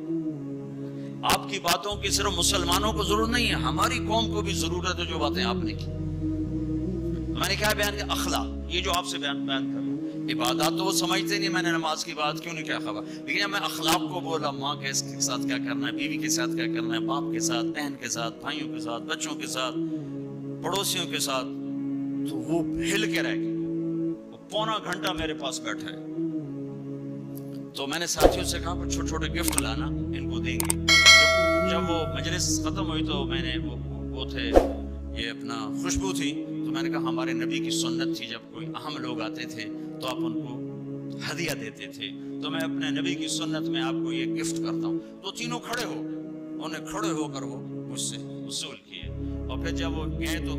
آپ کی باتوں کی صرف مسلمانوں کو ضرورت نہیں ہے، ہماری قوم کو بھی ضرورت ہے جو باتیں آپ نے کی۔ میں نے کہا بیان کیا اخلاق، یہ جو آپ سے بیان کر رہا ہوں، عبادات تو وہ سمجھتے نہیں، میں نے نماز کی بات کیوں نہیں کیا خبر، لیکن جب میں اخلاق کو بولا، ماں کے ساتھ کیا کرنا ہے، بیوی کے ساتھ کیا کرنا ہے، باپ کے ساتھ، بہن کے ساتھ، بھائیوں کے ساتھ، بچوں کے ساتھ، پڑوسیوں کے ساتھ، تو وہ ہل کے رہ گئے۔ وہ پونا گھنٹہ میرے پاس بیٹھا ہے۔ تو میں نے ساتھیوں سے کہا کچھ چھوٹے چھوٹے گفٹ لانا، ان کو دیں گے۔ جب وہ مجلس ختم ہوئی تو میں نے وہ تھے یہ اپنا خوشبو تھی، تو میں نے کہا ہمارے نبی کی سنت تھی جب کوئی اہم لوگ آتے تھے تو آپ ان کو ہدیہ دیتے تھے، تو میں اپنے نبی کی سنت میں آپ کو یہ گفٹ کرتا ہوں۔ تو تینوں کھڑے ہو، انہوں نے کھڑے ہو کر وہ مجھ سے وصول کیے، اور پھر جب وہ گئے تو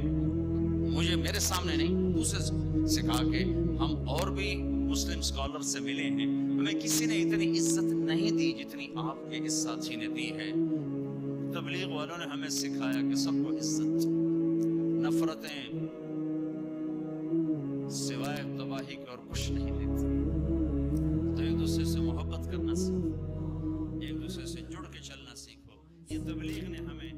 مجھے میرے سامنے نہیں، دوسرے سے کہا کہ ہم اور بھی مسلم اسکالر سے ملے ہیں، ہمیں کسی نے اتنی عزت نہیں دی جتنی آپ کے اس ساتھی نے دی ہے۔ تبلیغ والوں نے ہمیں سکھایا کہ سب کو عزت، نفرتیں سوائے تباہی کے اور کچھ نہیں دیتی۔ تو ایک دوسرے سے محبت کرنا سیکھو، ایک دوسرے سے جڑ کے چلنا سیکھو۔ یہ تبلیغ نے ہمیں